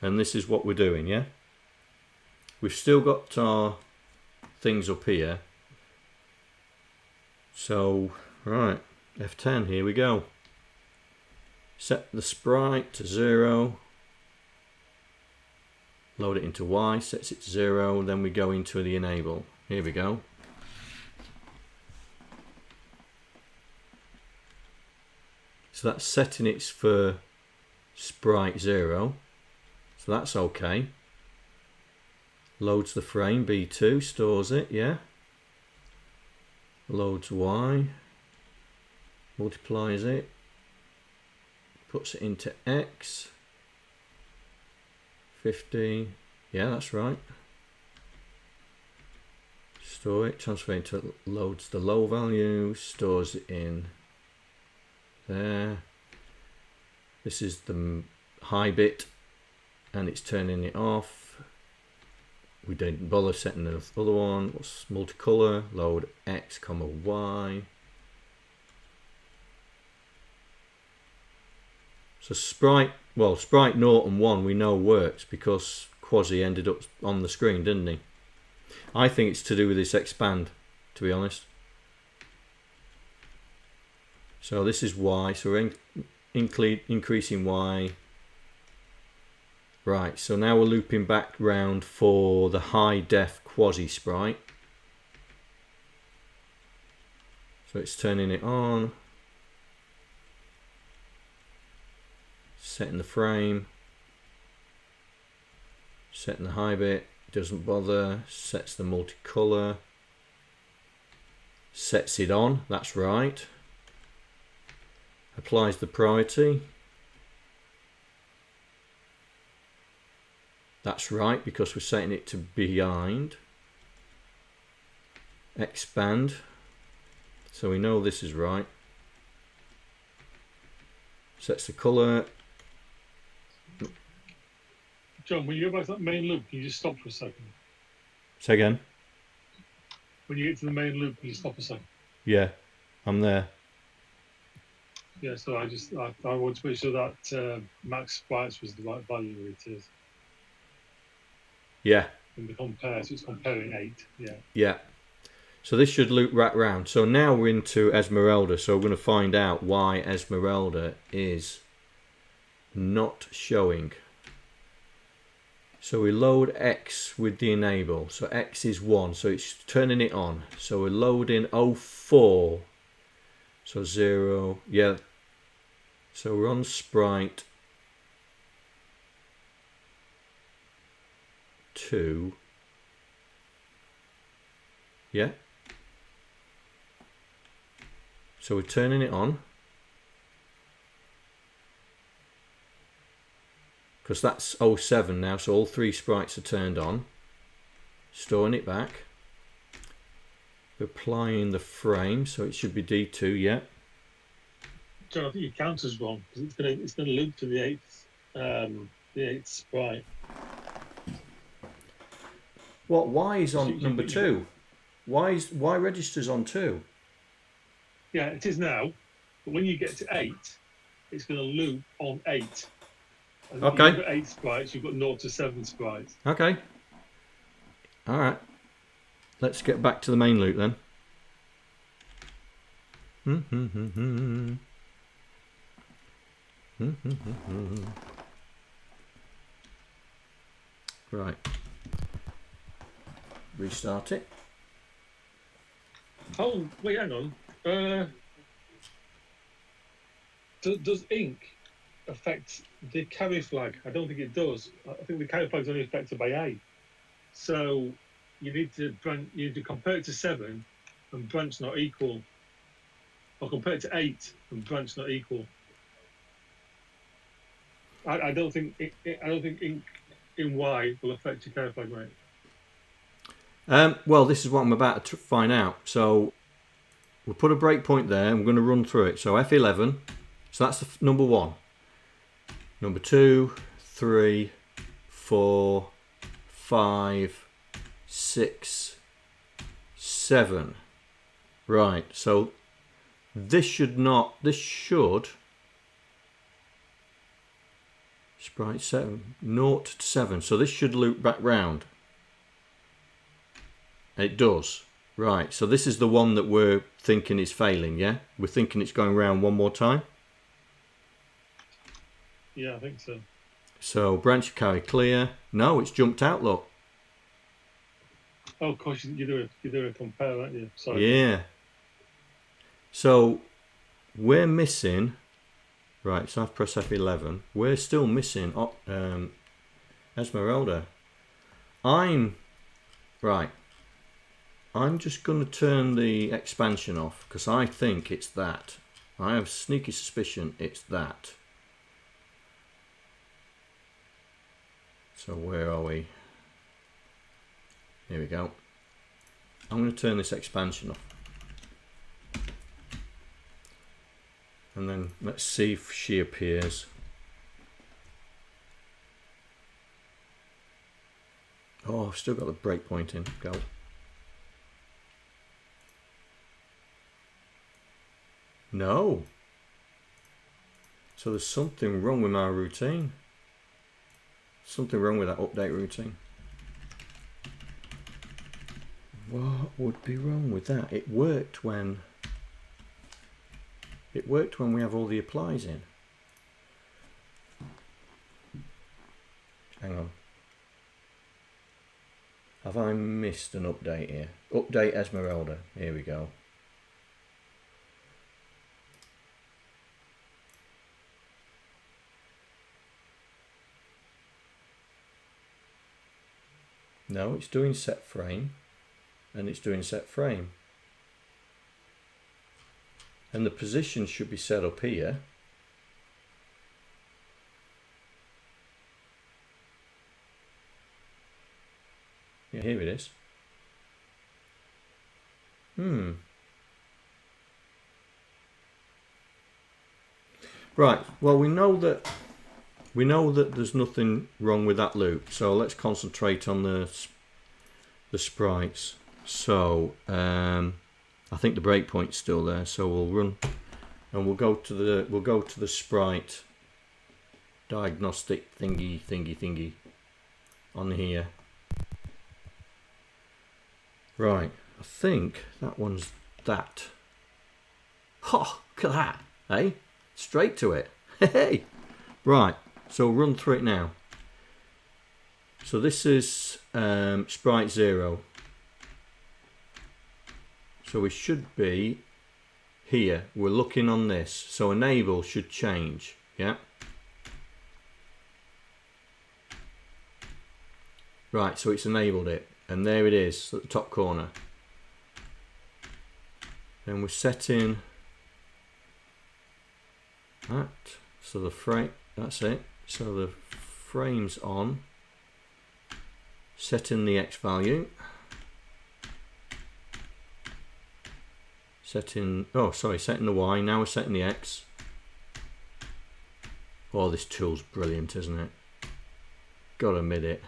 and this is what we're doing, yeah? We've still got our things up here. So, right, F10, here we go. Set the sprite to 0. Load it into Y, sets it to 0, then we go into the enable. Here we go. So that's setting it for sprite 0. So that's okay. Loads the frame, B2, stores it, yeah. Loads Y, multiplies it, puts it into X, 50, yeah, that's right. Store it, transfer it into, loads the low value, stores it in there. This is the high bit, and it's turning it off. We didn't bother setting the other one. What's multicolor? Load X, Y. So Sprite 0 and 1 we know works because Quasi ended up on the screen, didn't he? I think it's to do with this expand, to be honest. So this is Y, so we're increasing Y. Right, so now we're looping back round for the high def Quasi sprite. So it's turning it on, setting the frame, setting the high bit, doesn't bother, sets the multicolor, sets it on, that's right, applies the priority. That's right, because we're setting it to behind. Expand. So we know this is right. Sets the colour. John, when you go back to that main loop, can you just stop for a second? Say again. When you get to the main loop, can you stop a second? Yeah, I'm there. Yeah, so I want to make sure that max sprites was the right value it is. Yeah. And the compare, so it's comparing 8. Yeah. Yeah. So this should loop right round. So now we're into Esmeralda. So we're going to find out why Esmeralda is not showing. So we load X with the enable. So X is 1. So it's turning it on. So we're loading 04. So 0. Yeah. So we're on Sprite 2. Yeah. So we're turning it on. Because that's 07 now, so all 3 sprites are turned on. Storing it back. Applying the frame, so it should be D2, yeah. John, I think your counter's wrong, because it's gonna loop to the 8th sprite. What? Why is on number 2? Why registers on 2? Yeah, it is now. But when you get to 8, it's going to loop on 8. And Okay. You've got 8 sprites. You've got 0 to 7 sprites. Okay. All right. Let's get back to the main loop then. Right. Restart it. Oh, wait, hang on. Does ink affect the carry flag? I don't think it does. I think the carry flag is only affected by A. So you need to compare it to 7 and branch not equal, or compare it to 8 and branch not equal. I don't think ink in Y will affect your carry flag rate. Well, this is what I'm about to find out. So we'll put a breakpoint there and we're going to run through it. So F11, so that's the number 1. Number 2, 3, 4, 5, 6, 7. Right, so this should Sprite 7, 0 to 7. So this should loop back round. It does. Right, so this is the one that we're thinking is failing, yeah? We're thinking it's going round one more time. Yeah, I think so. So branch carry clear. No, it's jumped out, look. Oh, of course, you do a compare, aren't you? Sorry. Yeah. So we're missing. Right, so I've pressed F11. We're still missing Esmeralda. Right. I'm just going to turn the expansion off because I think it's that. I have a sneaky suspicion it's that. So where are we? Here we go. I'm going to turn this expansion off. And then let's see if she appears. Oh, I've still got the breakpoint in. Go. No. So there's something wrong with my routine. Something wrong with that update routine. What would be wrong with that? It worked when we have all the applies in. Hang on. Have I missed an update here? Update Esmeralda. Here we go. No, it's doing set frame, and it's doing set frame. And the position should be set up here. Yeah, here it is. Right. Well, we know that there's nothing wrong with that loop. So let's concentrate on the sprites. So I think the breakpoint's still there. So we'll run and we'll go to the sprite diagnostic thingy on here. Right. I think that one's that. Oh, look at that, eh? Straight to it. Hey. Right. So run through it now. So this is sprite 0. So we should be here. We're looking on this. So enable should change. Yeah. Right. So it's enabled it, and there it is at the top corner. Then we're setting that. So the frame. That's it. So the frame's on. Setting the X value. Setting the Y. Now we're setting the X. Oh, this tool's brilliant, isn't it? Gotta admit it.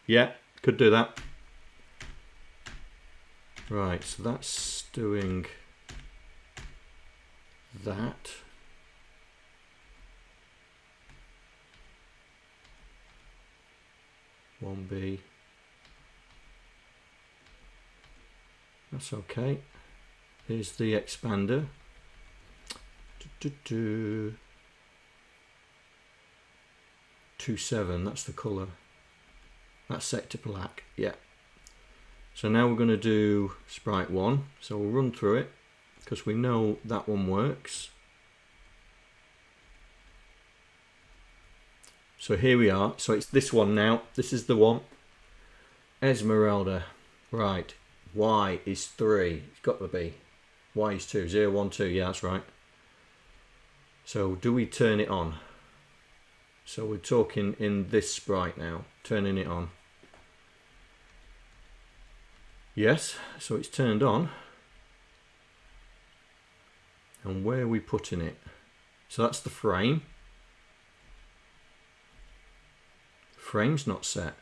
Yeah, could do that. Right, so that's doing that. One B. That's okay. Here's the expander. 2.7, that's the colour. That's set to black, yeah. So now we're going to do sprite 1. So we'll run through it because we know that one works. So here we are. So it's this one now. This is the one. Esmeralda. Right. Y is 3. It's got to be. Y is 2. 0, 1, 2. Yeah, that's right. So do we turn it on? So we're talking in this sprite now. Turning it on. Yes, so it's turned on. And where are we putting it? So that's the frame. The frame's not set.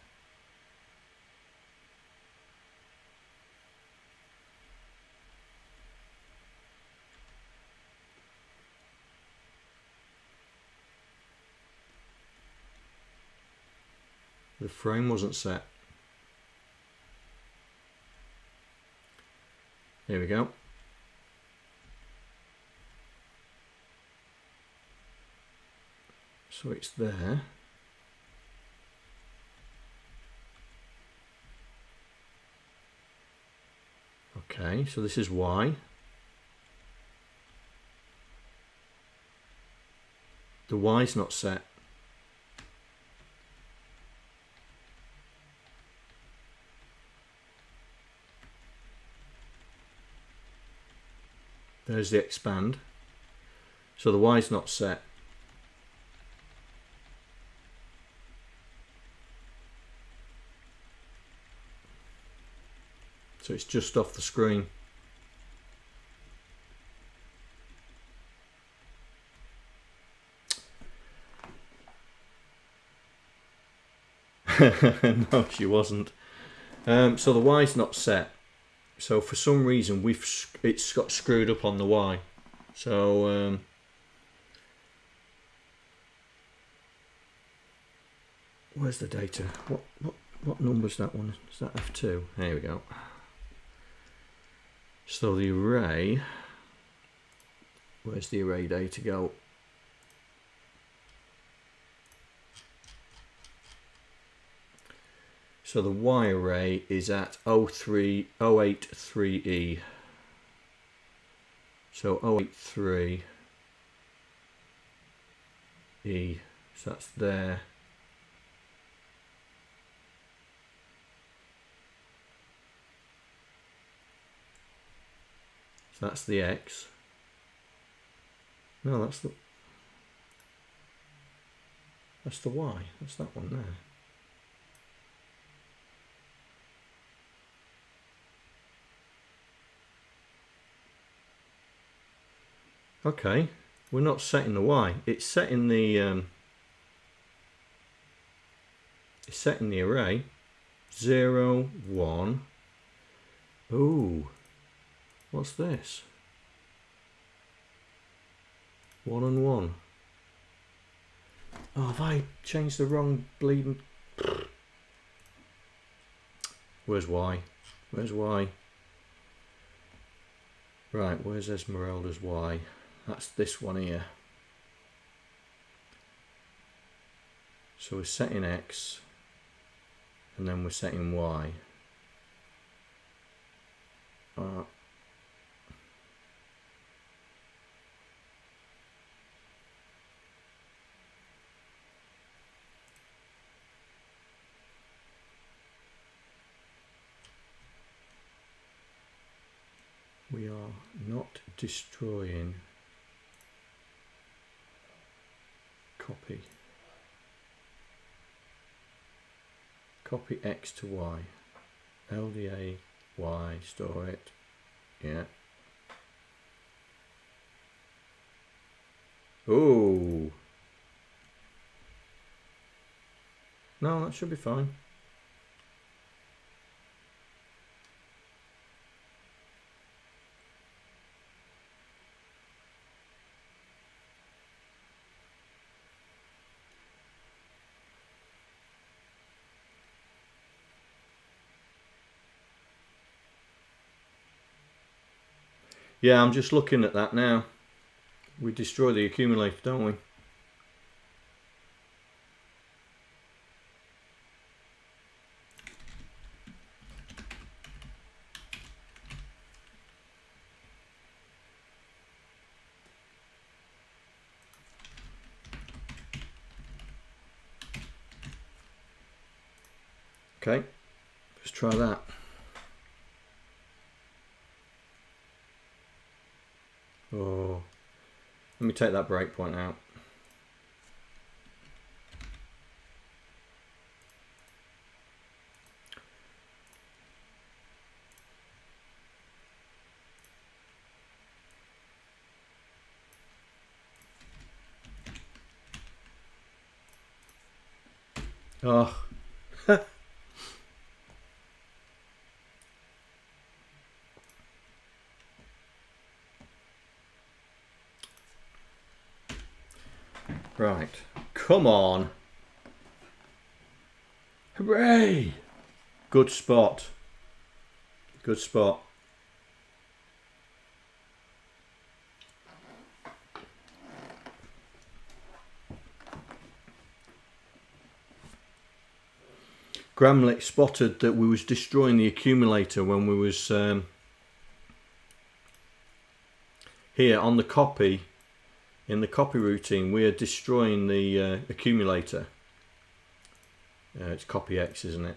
The frame wasn't set. Here we go. So it's there. Okay, so this is Y. The Y's not set. There's the expand. So the Y's not set. So it's just off the screen. No, she wasn't. So the Y's not set. So for some reason it's got screwed up on the Y. So where's the data? What number's that one? Is that F2? There we go. So the array, where's the array data go? So the Y array is at 083E. So 083E. So that's there. So that's the X. No, that's the Y. That's that one there. Okay, we're not setting the Y. It's setting the array 0, 1. Ooh, what's this? 1 and 1. Oh, have I changed the wrong bleeding? Where's Y? Where's Y? Right, where's Esmeralda's Y? That's this one here. So we're setting X, and then we're setting Y. We are not destroying copy. Copy X to Y. LDA Y, store it. Yeah. Oh. No, that should be fine. Yeah, I'm just looking at that now. We destroy the accumulator, don't we? Okay, let's try that. Oh, let me take that breakpoint out. Oh. Right, come on. Hooray! Good spot. Good spot. Gramlich spotted that we was destroying the accumulator when we was here on the copy. In the copy routine, we are destroying the accumulator. It's copy X, isn't it?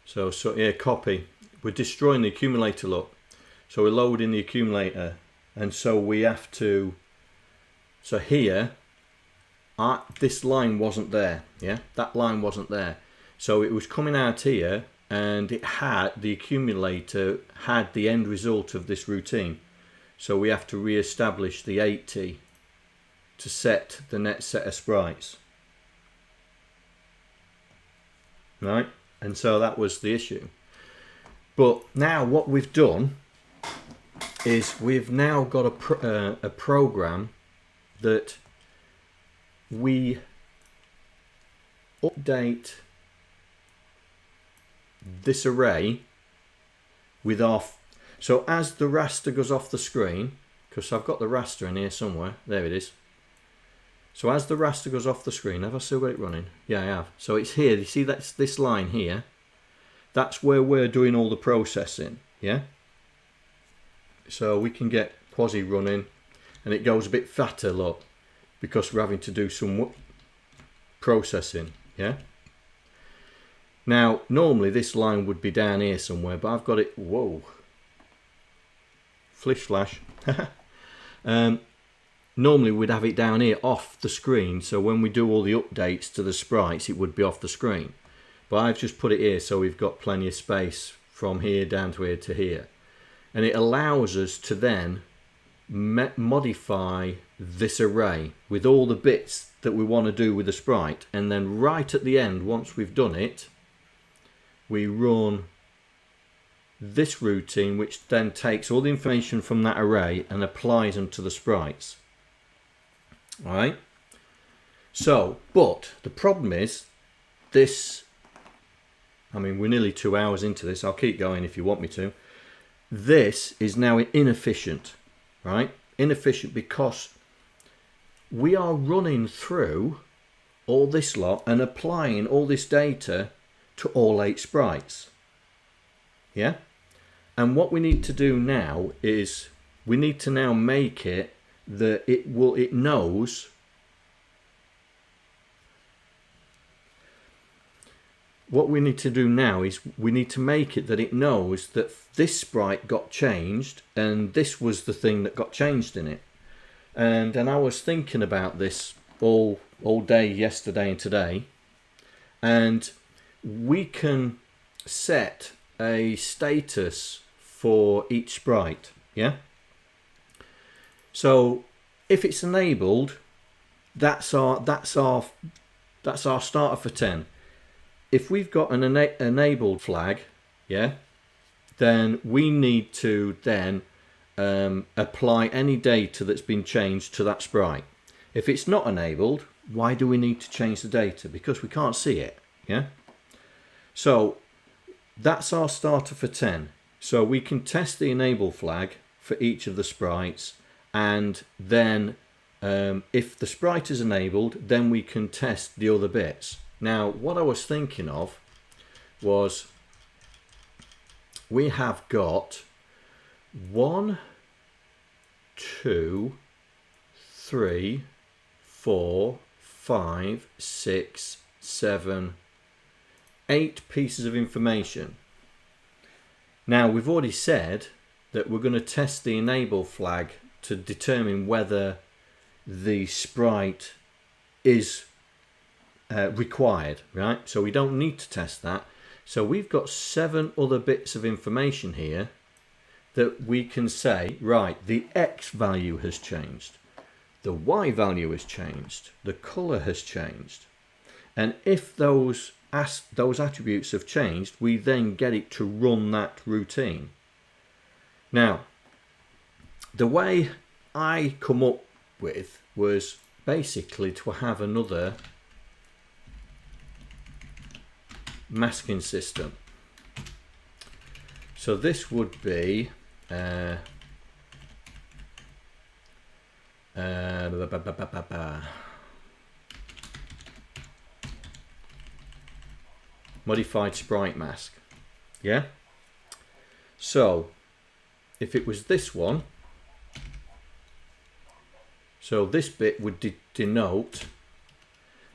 So yeah, copy. We're destroying the accumulator, look. So we're loading the accumulator, and so we have to. So here, this line wasn't there. Yeah, that line wasn't there. So it was coming out here, and it had the accumulator had the end result of this routine. So we have to re-establish the 80 to set the net set of sprites. Right, and so that was the issue. But now what we've done is we've now got a program that we update this array with our so as the raster goes off the screen, because I've got the raster in here somewhere, there it is. So as the raster goes off the screen, have I still got it running? Yeah, I have. So it's here, you see that's this line here, that's where we're doing all the processing. Yeah, so we can get quasi running, and it goes a bit fatter, look, because we're having to do some processing. Yeah. Now, normally this line would be down here somewhere, but I've got it, whoa, flish flash. Normally we'd have it down here off the screen, so when we do all the updates to the sprites, it would be off the screen. but I've just put it here so we've got plenty of space from here down to here to here. And it allows us to then modify this array with all the bits that we want to do with the sprite, and then right at the end, once we've done it, we run this routine, which then takes all the information from that array and applies them to the sprites. Alright, so, but the problem is this, I mean, we're nearly 2 hours into this. I'll keep going if you want me to. This is now inefficient, right? Inefficient because we are running through all this lot and applying all this data to all 8 sprites. Yeah? And what we need to do now is we need to now make it that it knows what we need to do now is we need to make it that it knows that this sprite got changed and this was the thing that got changed in it. And I was thinking about this all day yesterday and today, and we can set a status for each sprite. Yeah, so if it's enabled, that's our starter for 10. If we've got an enabled flag, yeah, then we need to then apply any data that's been changed to that sprite. If it's not enabled, why do we need to change the data? Because we can't see it. Yeah. So that's our starter for 10. So we can test the enable flag for each of the sprites, and then if the sprite is enabled, then we can test the other bits. Now, what I was thinking of was we have got 1, 2, 3, 4, 5, 6, 7, 8 pieces of information. Now, we've already said that we're going to test the enable flag to determine whether the sprite is required, right? So we don't need to test that. So we've got 7 other bits of information here that we can say, right, the X value has changed, the Y value has changed, the color has changed, and if those attributes have changed, we then get it to run that routine. Now, the way I come up with was basically to have another masking system. So this would be modified sprite mask. Yeah. So if it was this one, so this bit would denote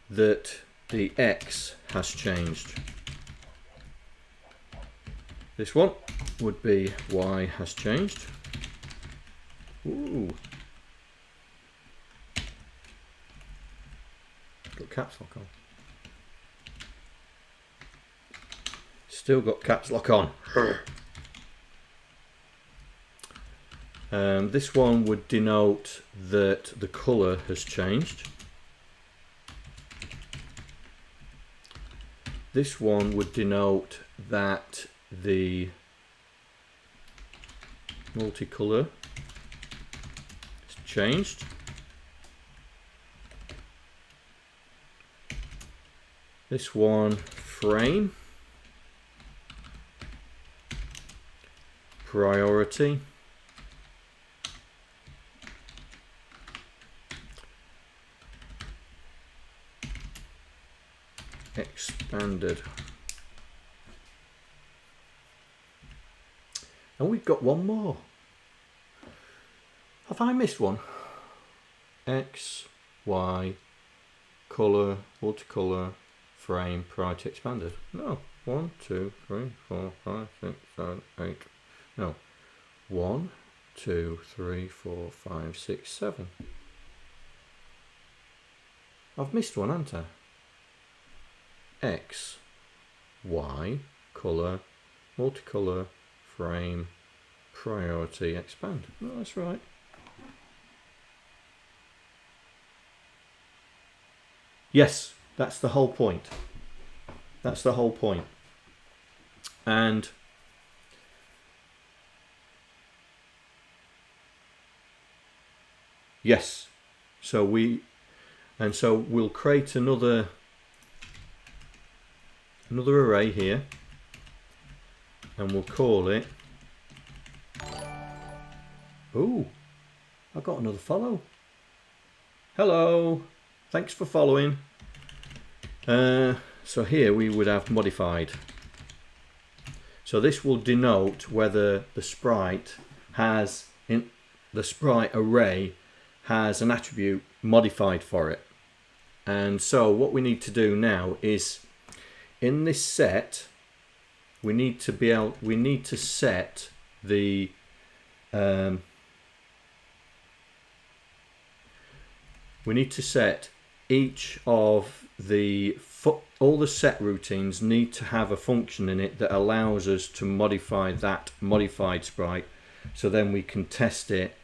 that the X has changed. This one would be Y has changed. Ooh. Got caps lock on. Still got caps lock on. This one would denote that the colour has changed. This one would denote that the multicolour has changed. This one, frame, priority, expanded. And we've got one more. Have I missed one? X, Y, colour, multicolour, frame, priority, expanded. No. 1, 2, 3, 4, 5, 6, 7, 8. No. 1, 2, 3, 4, 5, 6, 7. I've missed one, haven't I? X, Y, color, multicolor, frame, priority, expand. No, that's right. Yes, that's the whole point. That's the whole point. And yes, so we'll create another array here, and we'll call it. Oh, I got another follow. Hello, thanks for following. So here we would have modified. So this will denote whether the sprite has the sprite array has an attribute modified for it. And so what we need to do now is in this set we need to set the we need to set each of the all the set routines need to have a function in it that allows us to modify that modified sprite, so then we can test it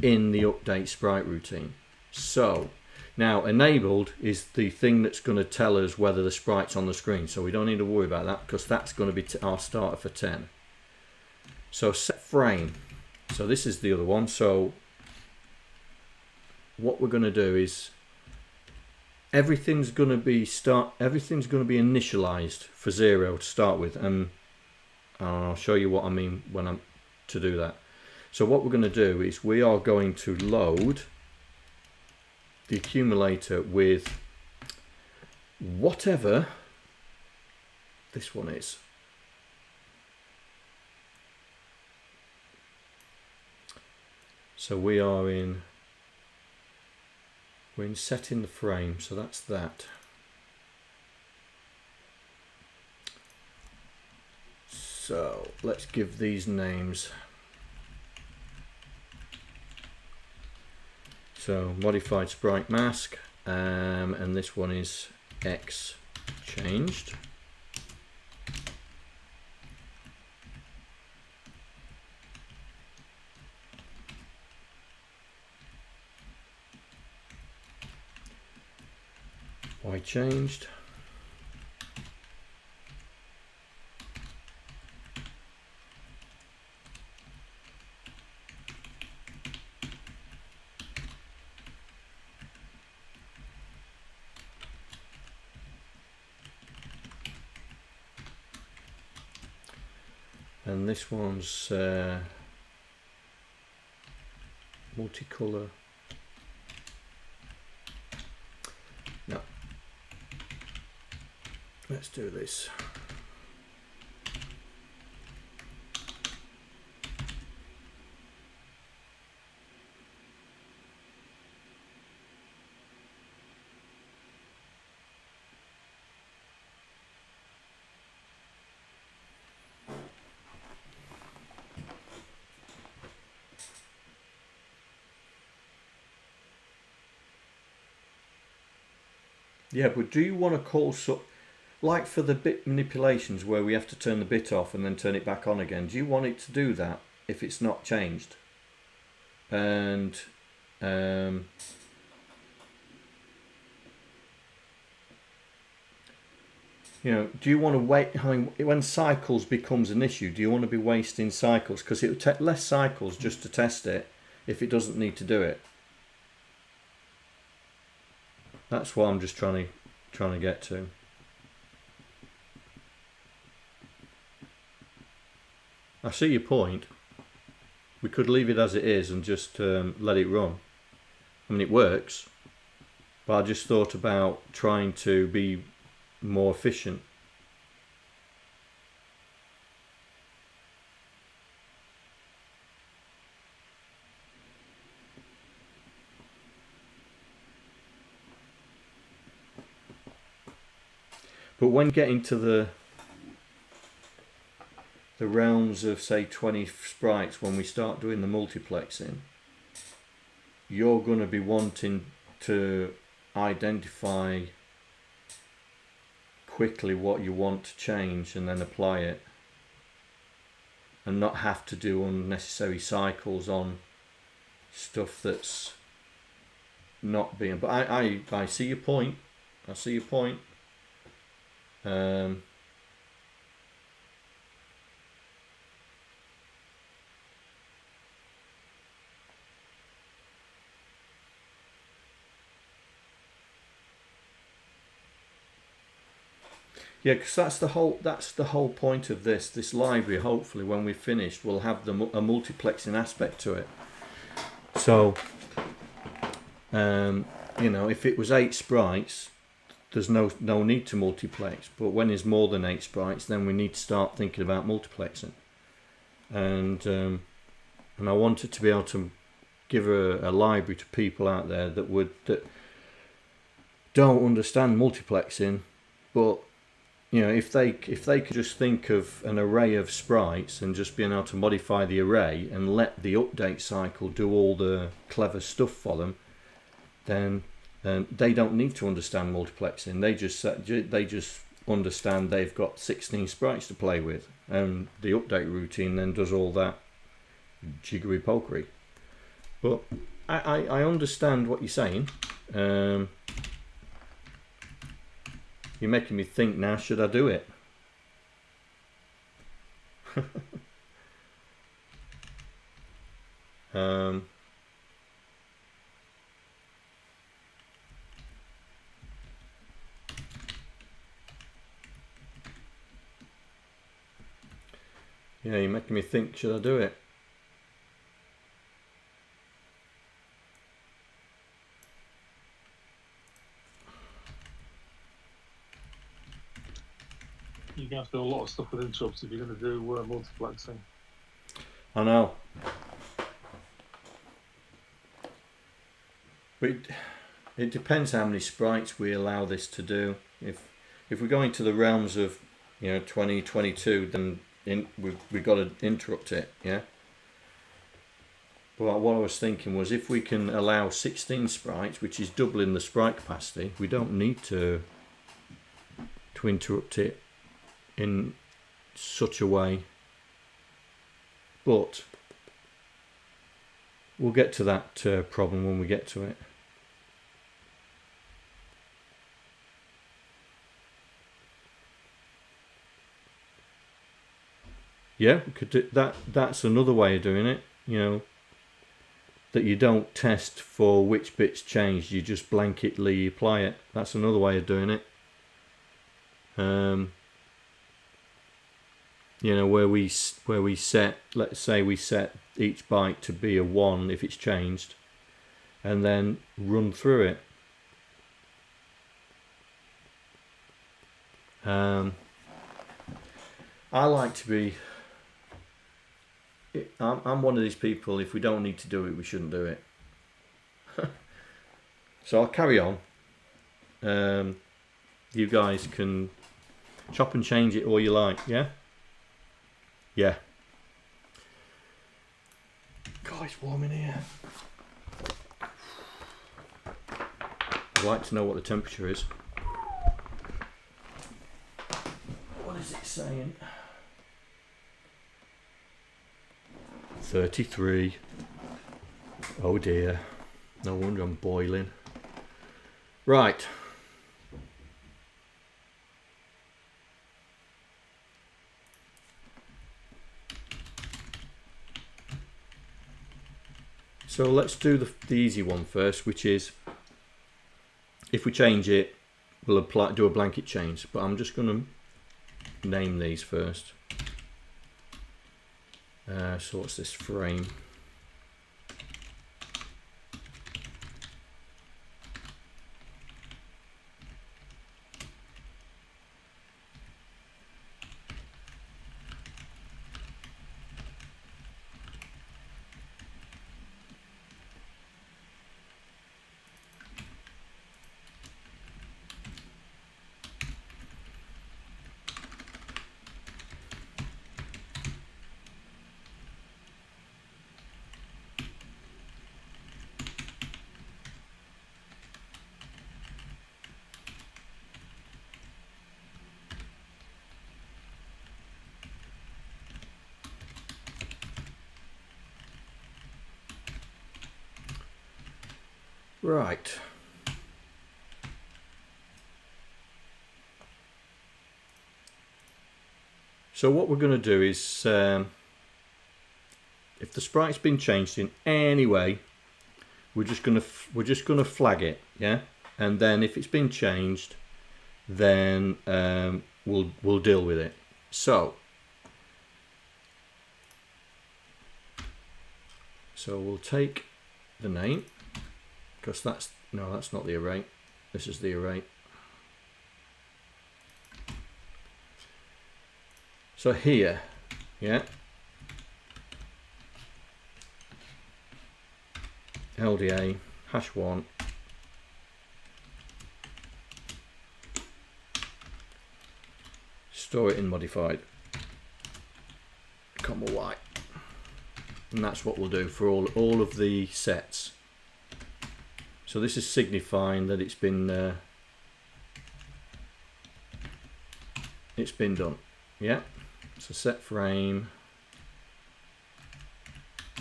in the update sprite routine. So now enabled is the thing that's going to tell us whether the sprite's on the screen, so we don't need to worry about that because that's going to be our starter for 10. So set frame, so this is the other one. So what we're going to do is everything's going to be initialized for 0 to start with, and I'll show you what I mean when I'm to do that. So what we're going to do is we are going to load the accumulator with whatever this one is. So we're in setting the frame, so that's that. So let's give these names. So modified sprite mask, and this one is X changed. Y changed. And this one's multicolor. No. Let's do this. Yeah, but do you want to call like for the bit manipulations where we have to turn the bit off and then turn it back on again, do you want it to do that if it's not changed? And you know, do you want to wait? I mean, when cycles becomes an issue, do you want to be wasting cycles? Because it would take less cycles just to test it if it doesn't need to do it. That's what I'm just trying to get to. I see your point. We could leave it as it is and just let it run. I mean, it works, but I just thought about trying to be more efficient. But when getting to the realms of say 20 sprites, when we start doing the multiplexing, you're going to be wanting to identify quickly what you want to change and then apply it, and not have to do unnecessary cycles on stuff that's not being. But I see your point. I see your point. Yeah, because that's the whole point of this library. Hopefully, when we're finished, we'll have a multiplexing aspect to it. So, if it was 8 sprites, there's no need to multiplex. But when there's more than 8 sprites, then we need to start thinking about multiplexing. And I wanted to be able to give a library to people out there that don't understand multiplexing, but if they could just think of an array of sprites and just being able to modify the array and let the update cycle do all the clever stuff for them, then they don't need to understand multiplexing. They just understand they've got 16 sprites to play with, and the update routine then does all that jiggery pokery. But I understand what you're saying. You're making me think now, should I do it? Yeah, you're making me think, should I do it? You're going to have to do a lot of stuff with interrupts if you're going to do multiplexing. I know. But it depends how many sprites we allow this to do. If we go into the realms of 2022, then we've got to interrupt it, yeah. But what I was thinking was, if we can allow 16 sprites, which is doubling the sprite capacity, we don't need to interrupt it in such a way. But we'll get to that problem when we get to it. Yeah, we could do that. That's another way of doing it, that you don't test for which bits changed, you just blanketly apply it. That's another way of doing it. Where we set, let's say we set each byte to be a 1 if it's changed, and then run through it. I like to be. I'm one of these people, if we don't need to do it, we shouldn't do it. So I'll carry on. You guys can chop and change it all you like, yeah? Yeah. God, it's warm in here. I'd like to know what the temperature is. What is it saying? 33. Oh dear. No wonder I'm boiling. Right. So let's do the easy one first, which is, if we change it, we'll do a blanket change. But I'm just going to name these first. So what's this frame? Right. So what we're going to do is, if the sprite's been changed in any way, we're just going to flag it, yeah. And then if it's been changed, then we'll deal with it. So we'll take the name, because that's not the array. This is the array. So here, yeah, LDA #1 store it in modified (y), and that's what we'll do for all of the sets. So this is signifying that it's been done, yeah. So set frame,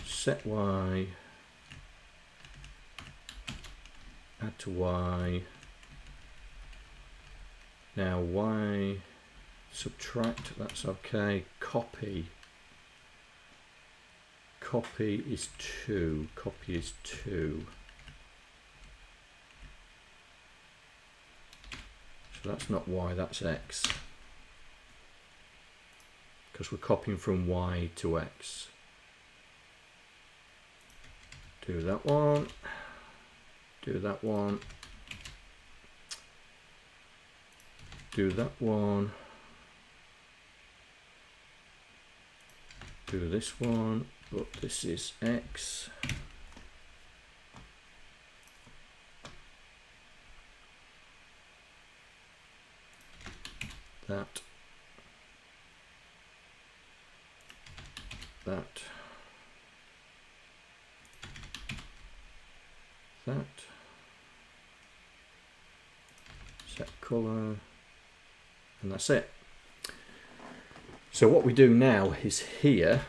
set y, add to y. Now y, subtract, that's okay. Copy is 2. Copy is 2. So that's not y, that's x. Because we're copying from y to x. Do that one. Do that one. Do that one. Do this one, but this is x. That. That. That. Set color, and that's it. So what we do now is here,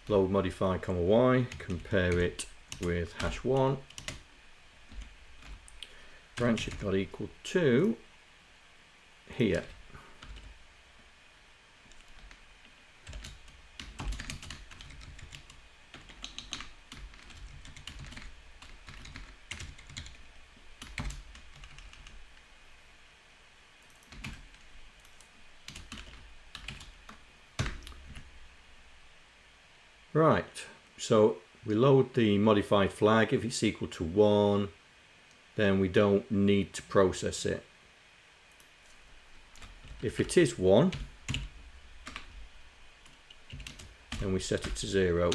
load modify (y), compare it with #1, branch it got equal to here. Right, so we load the modified flag. If it's equal to 1, then we don't need to process it. If it is 1, then we set it to 0.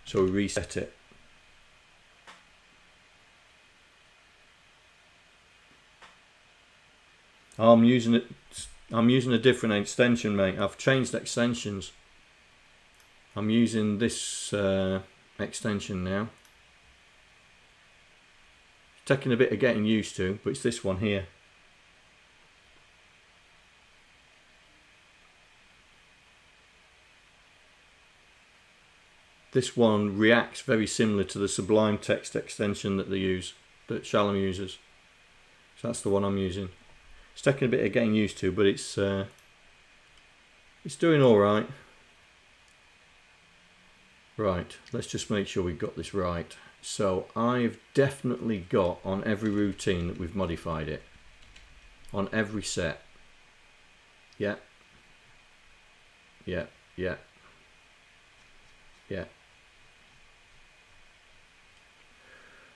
So we reset it. I'm using a different extension, mate. I've changed extensions. I'm using this extension now. It's taking a bit of getting used to, but it's this one here. This one reacts very similar to the Sublime text extension that that Shallan uses. So that's the one I'm using. It's taking a bit of getting used to, but it's doing all right. Right, let's just make sure we've got this right. So I've definitely got on every routine that we've modified it. On every set. Yeah. Yeah, yeah. Yeah.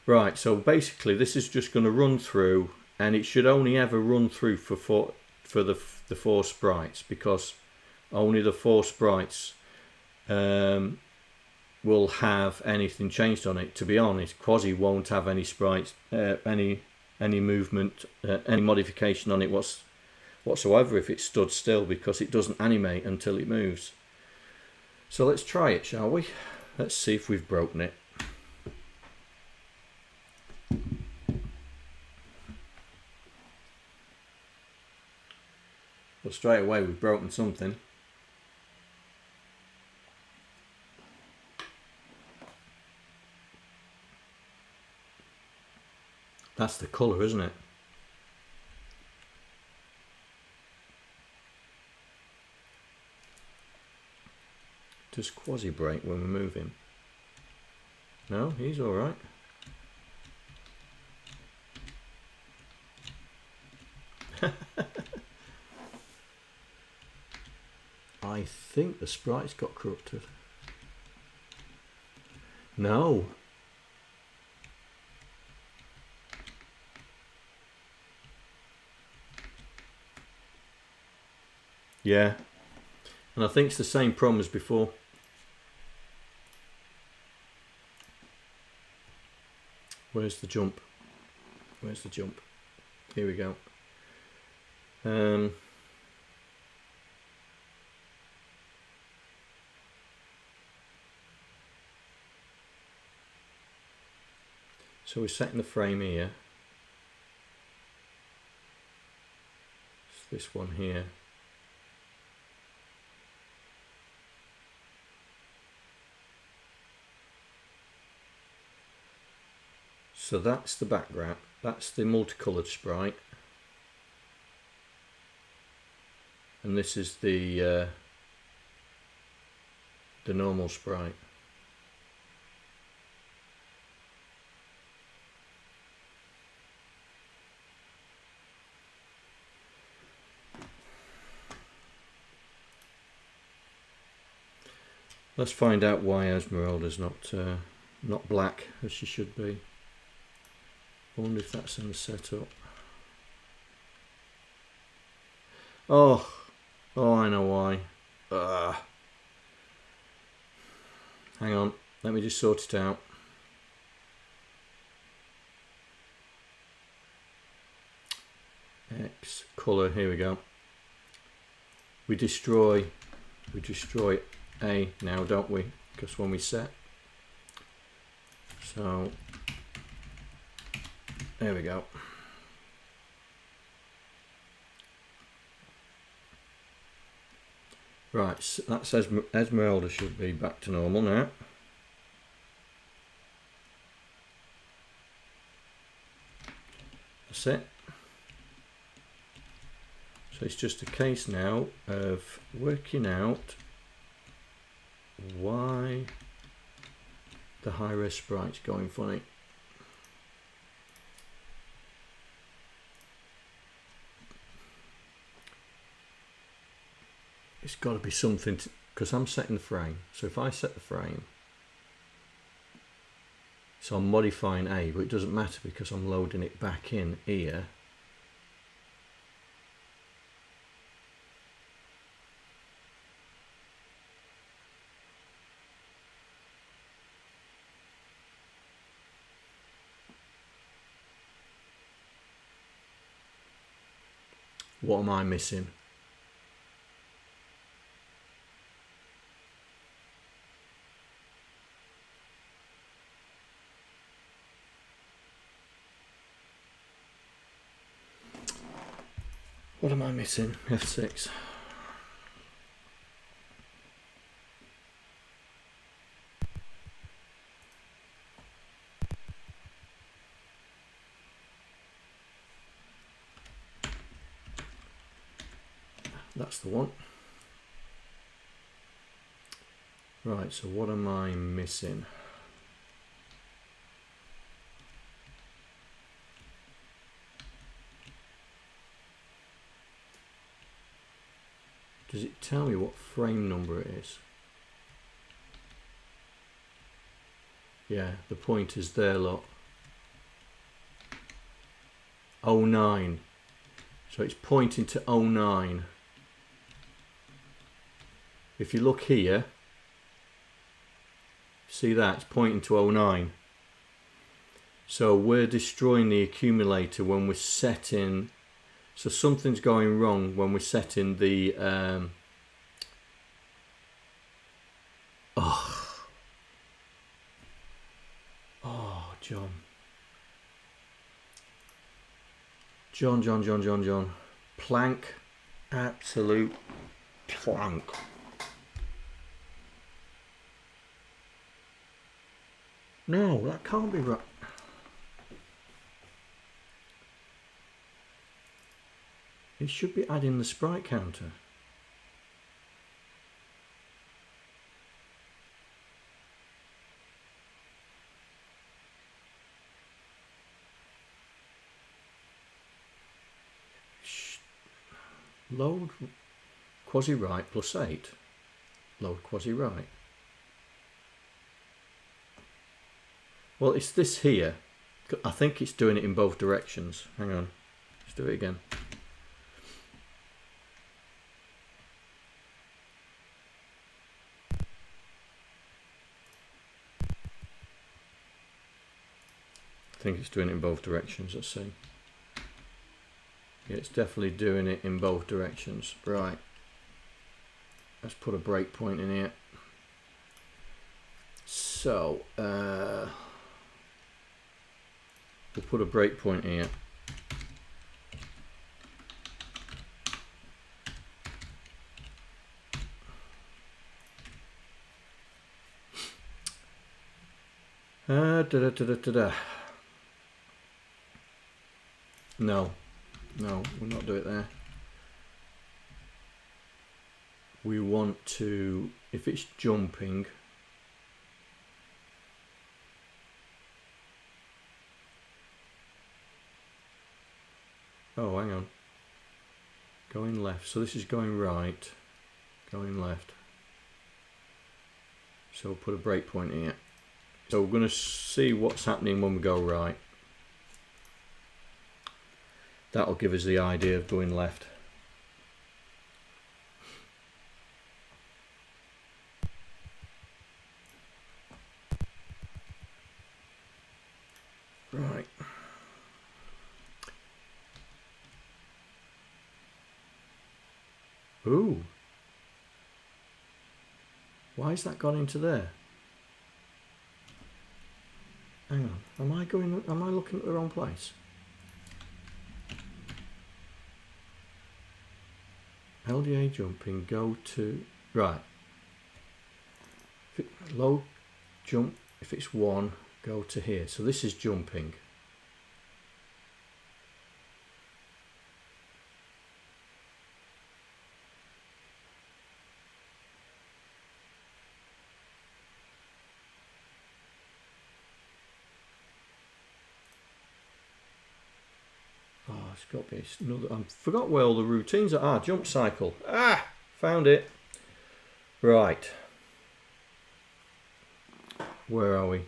Right, so basically this is just going to run through, and it should only ever run through for the 4 sprites, because only the 4 sprites will have anything changed on it. To be honest, Quasi won't have any sprites, any movement, any modification on it whatsoever if it stood still, because it doesn't animate until it moves. So let's try it, shall we? Let's see if we've broken it. Well, straight away we've broken something. That's the colour, isn't it? Does quasi break when we move him? No, he's alright. I think the sprites got corrupted. No. Yeah. And I think it's the same problem as before. Where's the jump? Where's the jump? Here we go. So we're setting the frame here. It's this one here. So that's the background, that's the multicoloured sprite, and this is the normal sprite. Let's find out why Esmeralda's not black as she should be. I wonder if that's in the setup. Oh, I know why. Hang on, let me just sort it out. X colour, here we go. We destroy A now, don't we? Because when we set, so there we go. Right, so that says Esmeralda should be back to normal now. That's it. So it's just a case now of working out why the high-res sprite's going funny. It's got to be something, because I'm setting the frame. So if I set the frame, so I'm modifying A, but it doesn't matter because I'm loading it back in here. What am I missing? What am I missing? F6. That's the one. Right, so what am I missing? Does it tell me what frame number it is? Yeah, the pointer's there, look. 09. So it's pointing to 09. If you look here, see that? It's pointing to 09. So we're destroying the accumulator when we're setting So something's going wrong when we're setting the John. Plank. Absolute plank. No, that can't be right. It should be adding the sprite counter. Load quasi right plus 8. Load quasi right. Well, it's this here. I think it's doing it in both directions. Hang on. Let's do it again. I think it's doing it in both directions. Let's see. Yeah, it's definitely doing it in both directions. Right. Let's put a breakpoint in here. So, we'll put a breakpoint here. No, we'll not do it there. We want to, if it's jumping, oh, hang on, going left. So this is going right, going left. So we'll put a breakpoint here. So we're going to see what's happening when we go right. That'll give us the idea of going left. Right. Ooh. Why has that gone into there? Hang on. Am I looking at the wrong place? LDA jumping, go to, right. Low jump, if it's 1, go to here. So this is jumping. It's got to be another. I forgot where all the routines are. Jump cycle. Found it. Right. Where are we?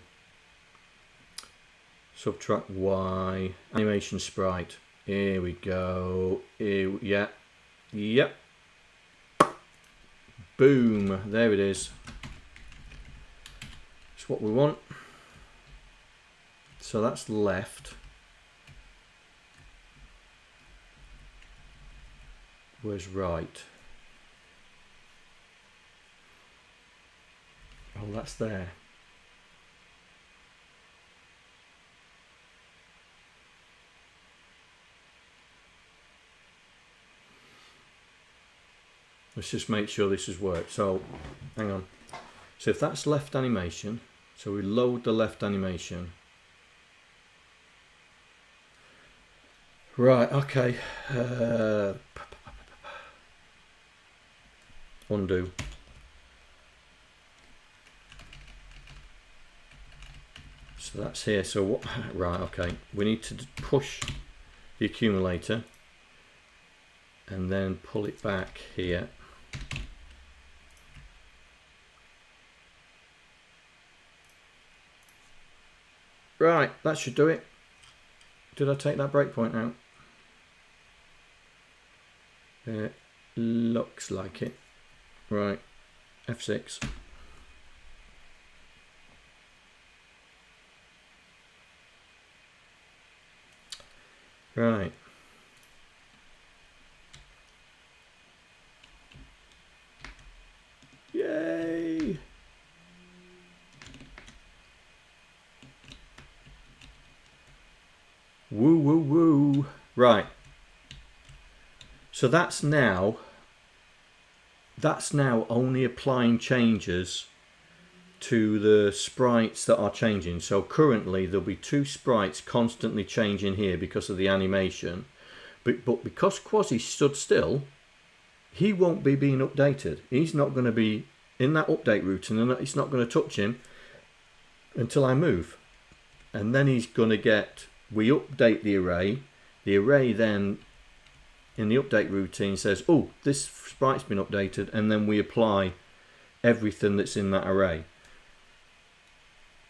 Subtract Y. Animation sprite. Here we go. Yeah. Yep. Boom. There it is. It's what we want. So that's left. Where's right? Oh, that's there. Let's just make sure this has worked. So, hang on. So if that's left animation, so we load the left animation. Right, okay. Undo. So that's here. So what? Right, okay. We need to push the accumulator and then pull it back here. Right, that should do it. Did I take that breakpoint out? It looks like it. Right, F6. Right. Woo woo woo. Right. So that's now only applying changes to the sprites that are changing. So currently there'll be 2 sprites constantly changing here because of the animation. But because Quasi stood still, he won't be being updated. He's not going to be in that update routine, and it's not going to touch him until I move. And then he's going to get, we update the array then in the update routine says, oh, this sprite's been updated, and then we apply everything that's in that array.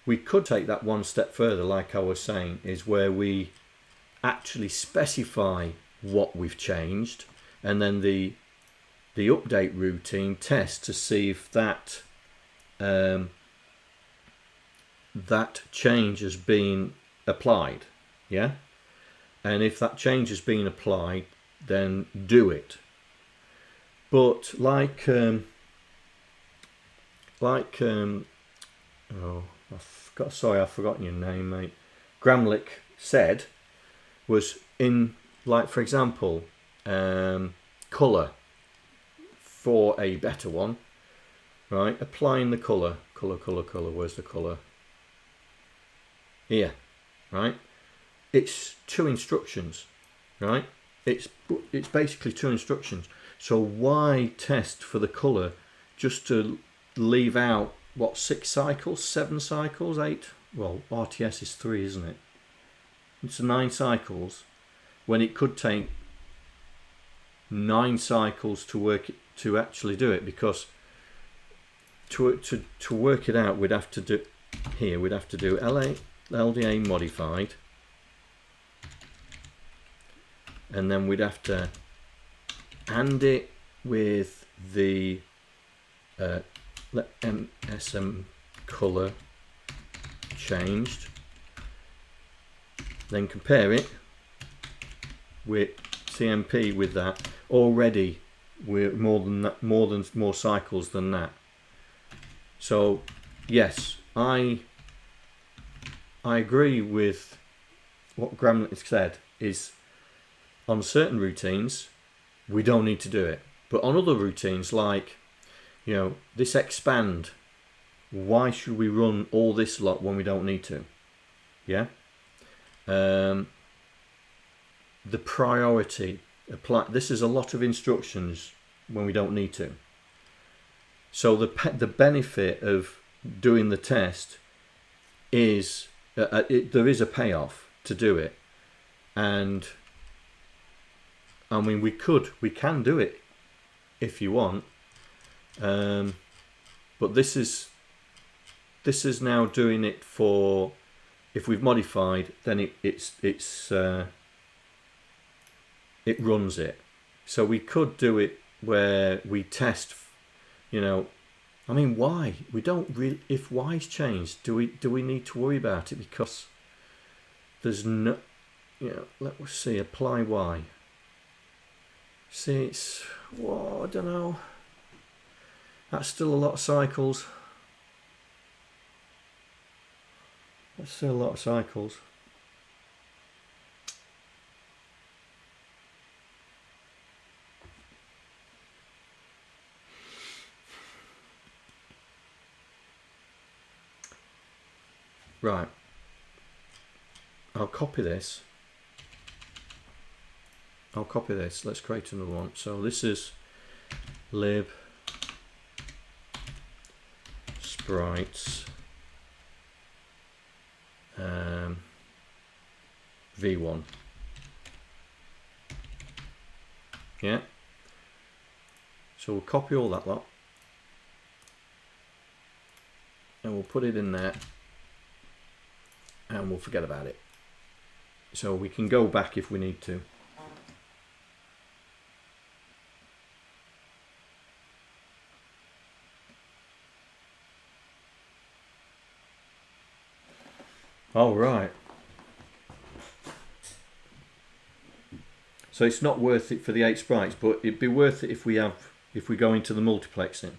We could take that one step further, like I was saying, is where we actually specify what we've changed, and then the update routine tests to see if that that change has been applied. Yeah, and if that change has been applied, then do it. But I've forgotten your name, mate. Gramlich said was in, like, for example, colour for a better one, right? Applying the colour. Where's the colour? Here, right? It's 2 instructions, right? It's basically 2 instructions. So why test for the colour just to leave out, what, 6 cycles, 7 cycles, 8? Well, RTS is 3, isn't it? It's 9 cycles when it could take 9 cycles to work it, to actually do it, because to work it out we'd have to do here, we'd have to do LDA modified, and then we'd have to and it with the MSM color changed, then compare it with CMP with that. Already we're more cycles than that. So yes, I agree with what Gramlich said, is on certain routines we don't need to do it, but on other routines, like, you know, this expand, why should we run all this lot when we don't need to? Yeah. The priority apply. This is a lot of instructions when we don't need to. So the benefit of doing the test is there is a payoff to do it, and I mean we can do it if you want, but this is now doing it for, if we've modified, then it runs it. So we could do it where we test, you know, I mean, why? We don't really, if Y's changed, do we need to worry about it? Because there's no, you know, let's see, apply Y. See, it's, well, I don't know. That's still a lot of cycles. That's still a lot of cycles. Right, I'll copy this. Let's create another one. So this is lib sprites v1. Yeah. So we'll copy all that lot and we'll put it in there. And we'll forget about it. So we can go back if we need to. All right. So it's not worth it for the 8 sprites, but it'd be worth it if we go into the multiplexing.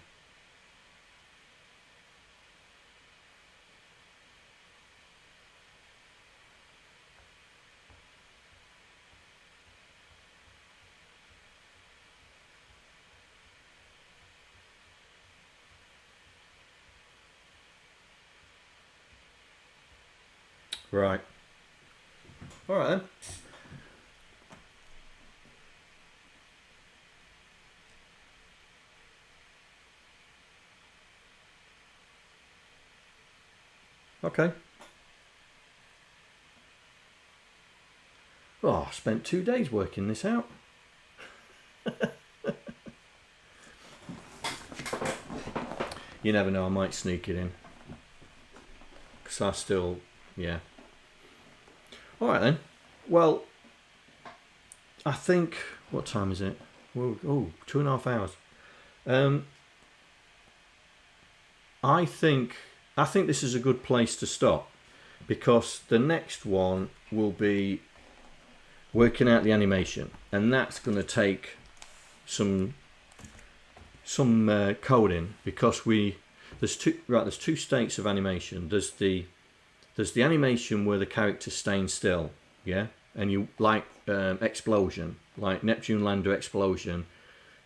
Right. All right then. Okay. Oh, I spent 2 days working this out. You never know, I might sneak it in. Because I still, yeah. Alright then. Well, I think, what time is it? Oh, 2.5 hours. I think this is a good place to stop, because the next one will be working out the animation, and that's going to take some coding, because there's two states of animation. There's the animation where the character's staying still, yeah, and you like explosion, like Neptune lander explosion.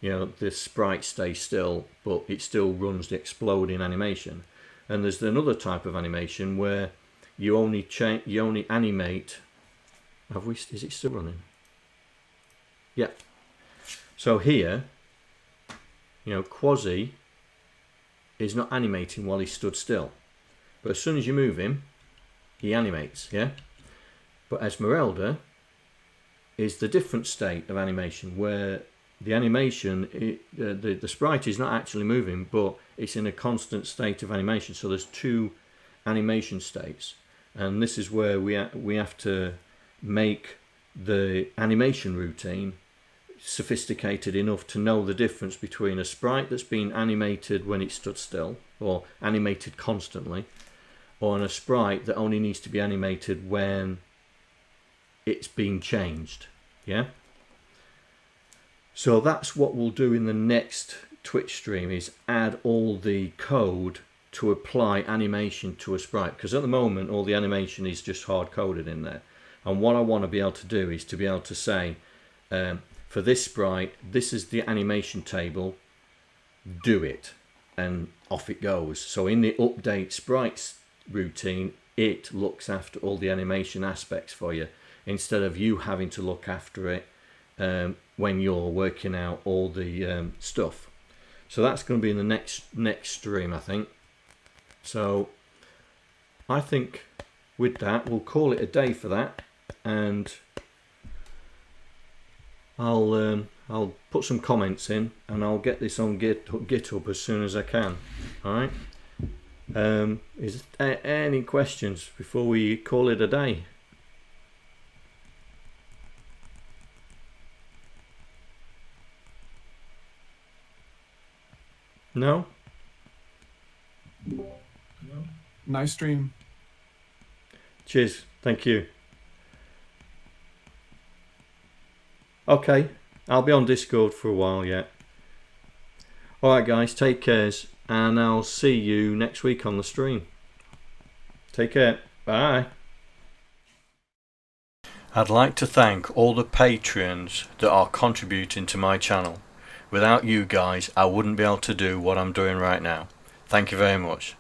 You know, the sprite stays still, but it still runs the exploding animation. And there's another type of animation where you only animate. Is it still running? Yeah. So here, you know, Quasi is not animating while he's stood still, but as soon as you move him, he animates. Yeah. But Esmeralda is the different state of animation, where the animation, the sprite is not actually moving, but it's in a constant state of animation. So there's two animation states, and this is where we have to make the animation routine sophisticated enough to know the difference between a sprite that's been animated when it stood still, or animated constantly, or a sprite that only needs to be animated when it's been changed. Yeah. So that's what we'll do in the next Twitch stream, is add all the code to apply animation to a sprite, because at the moment all the animation is just hard coded in there. And what I want to be able to do is to be able to say, for this sprite, this is the animation table, do it, and off it goes. So in the update sprites routine, it looks after all the animation aspects for you, instead of you having to look after it when you're working out all the stuff. So that's going to be in the next stream, I think. So I think with that we'll call it a day for that, and I'll put some comments in, and I'll get this on GitHub as soon as I can. All right. Is there any questions before we call it a day? No? No. Nice stream. Cheers. Thank you. Okay. I'll be on Discord for a while yet. Alright guys, take cares, and I'll see you next week on the stream. Take care. Bye. I'd like to thank all the patrons that are contributing to my channel. Without you guys, I wouldn't be able to do what I'm doing right now. Thank you very much.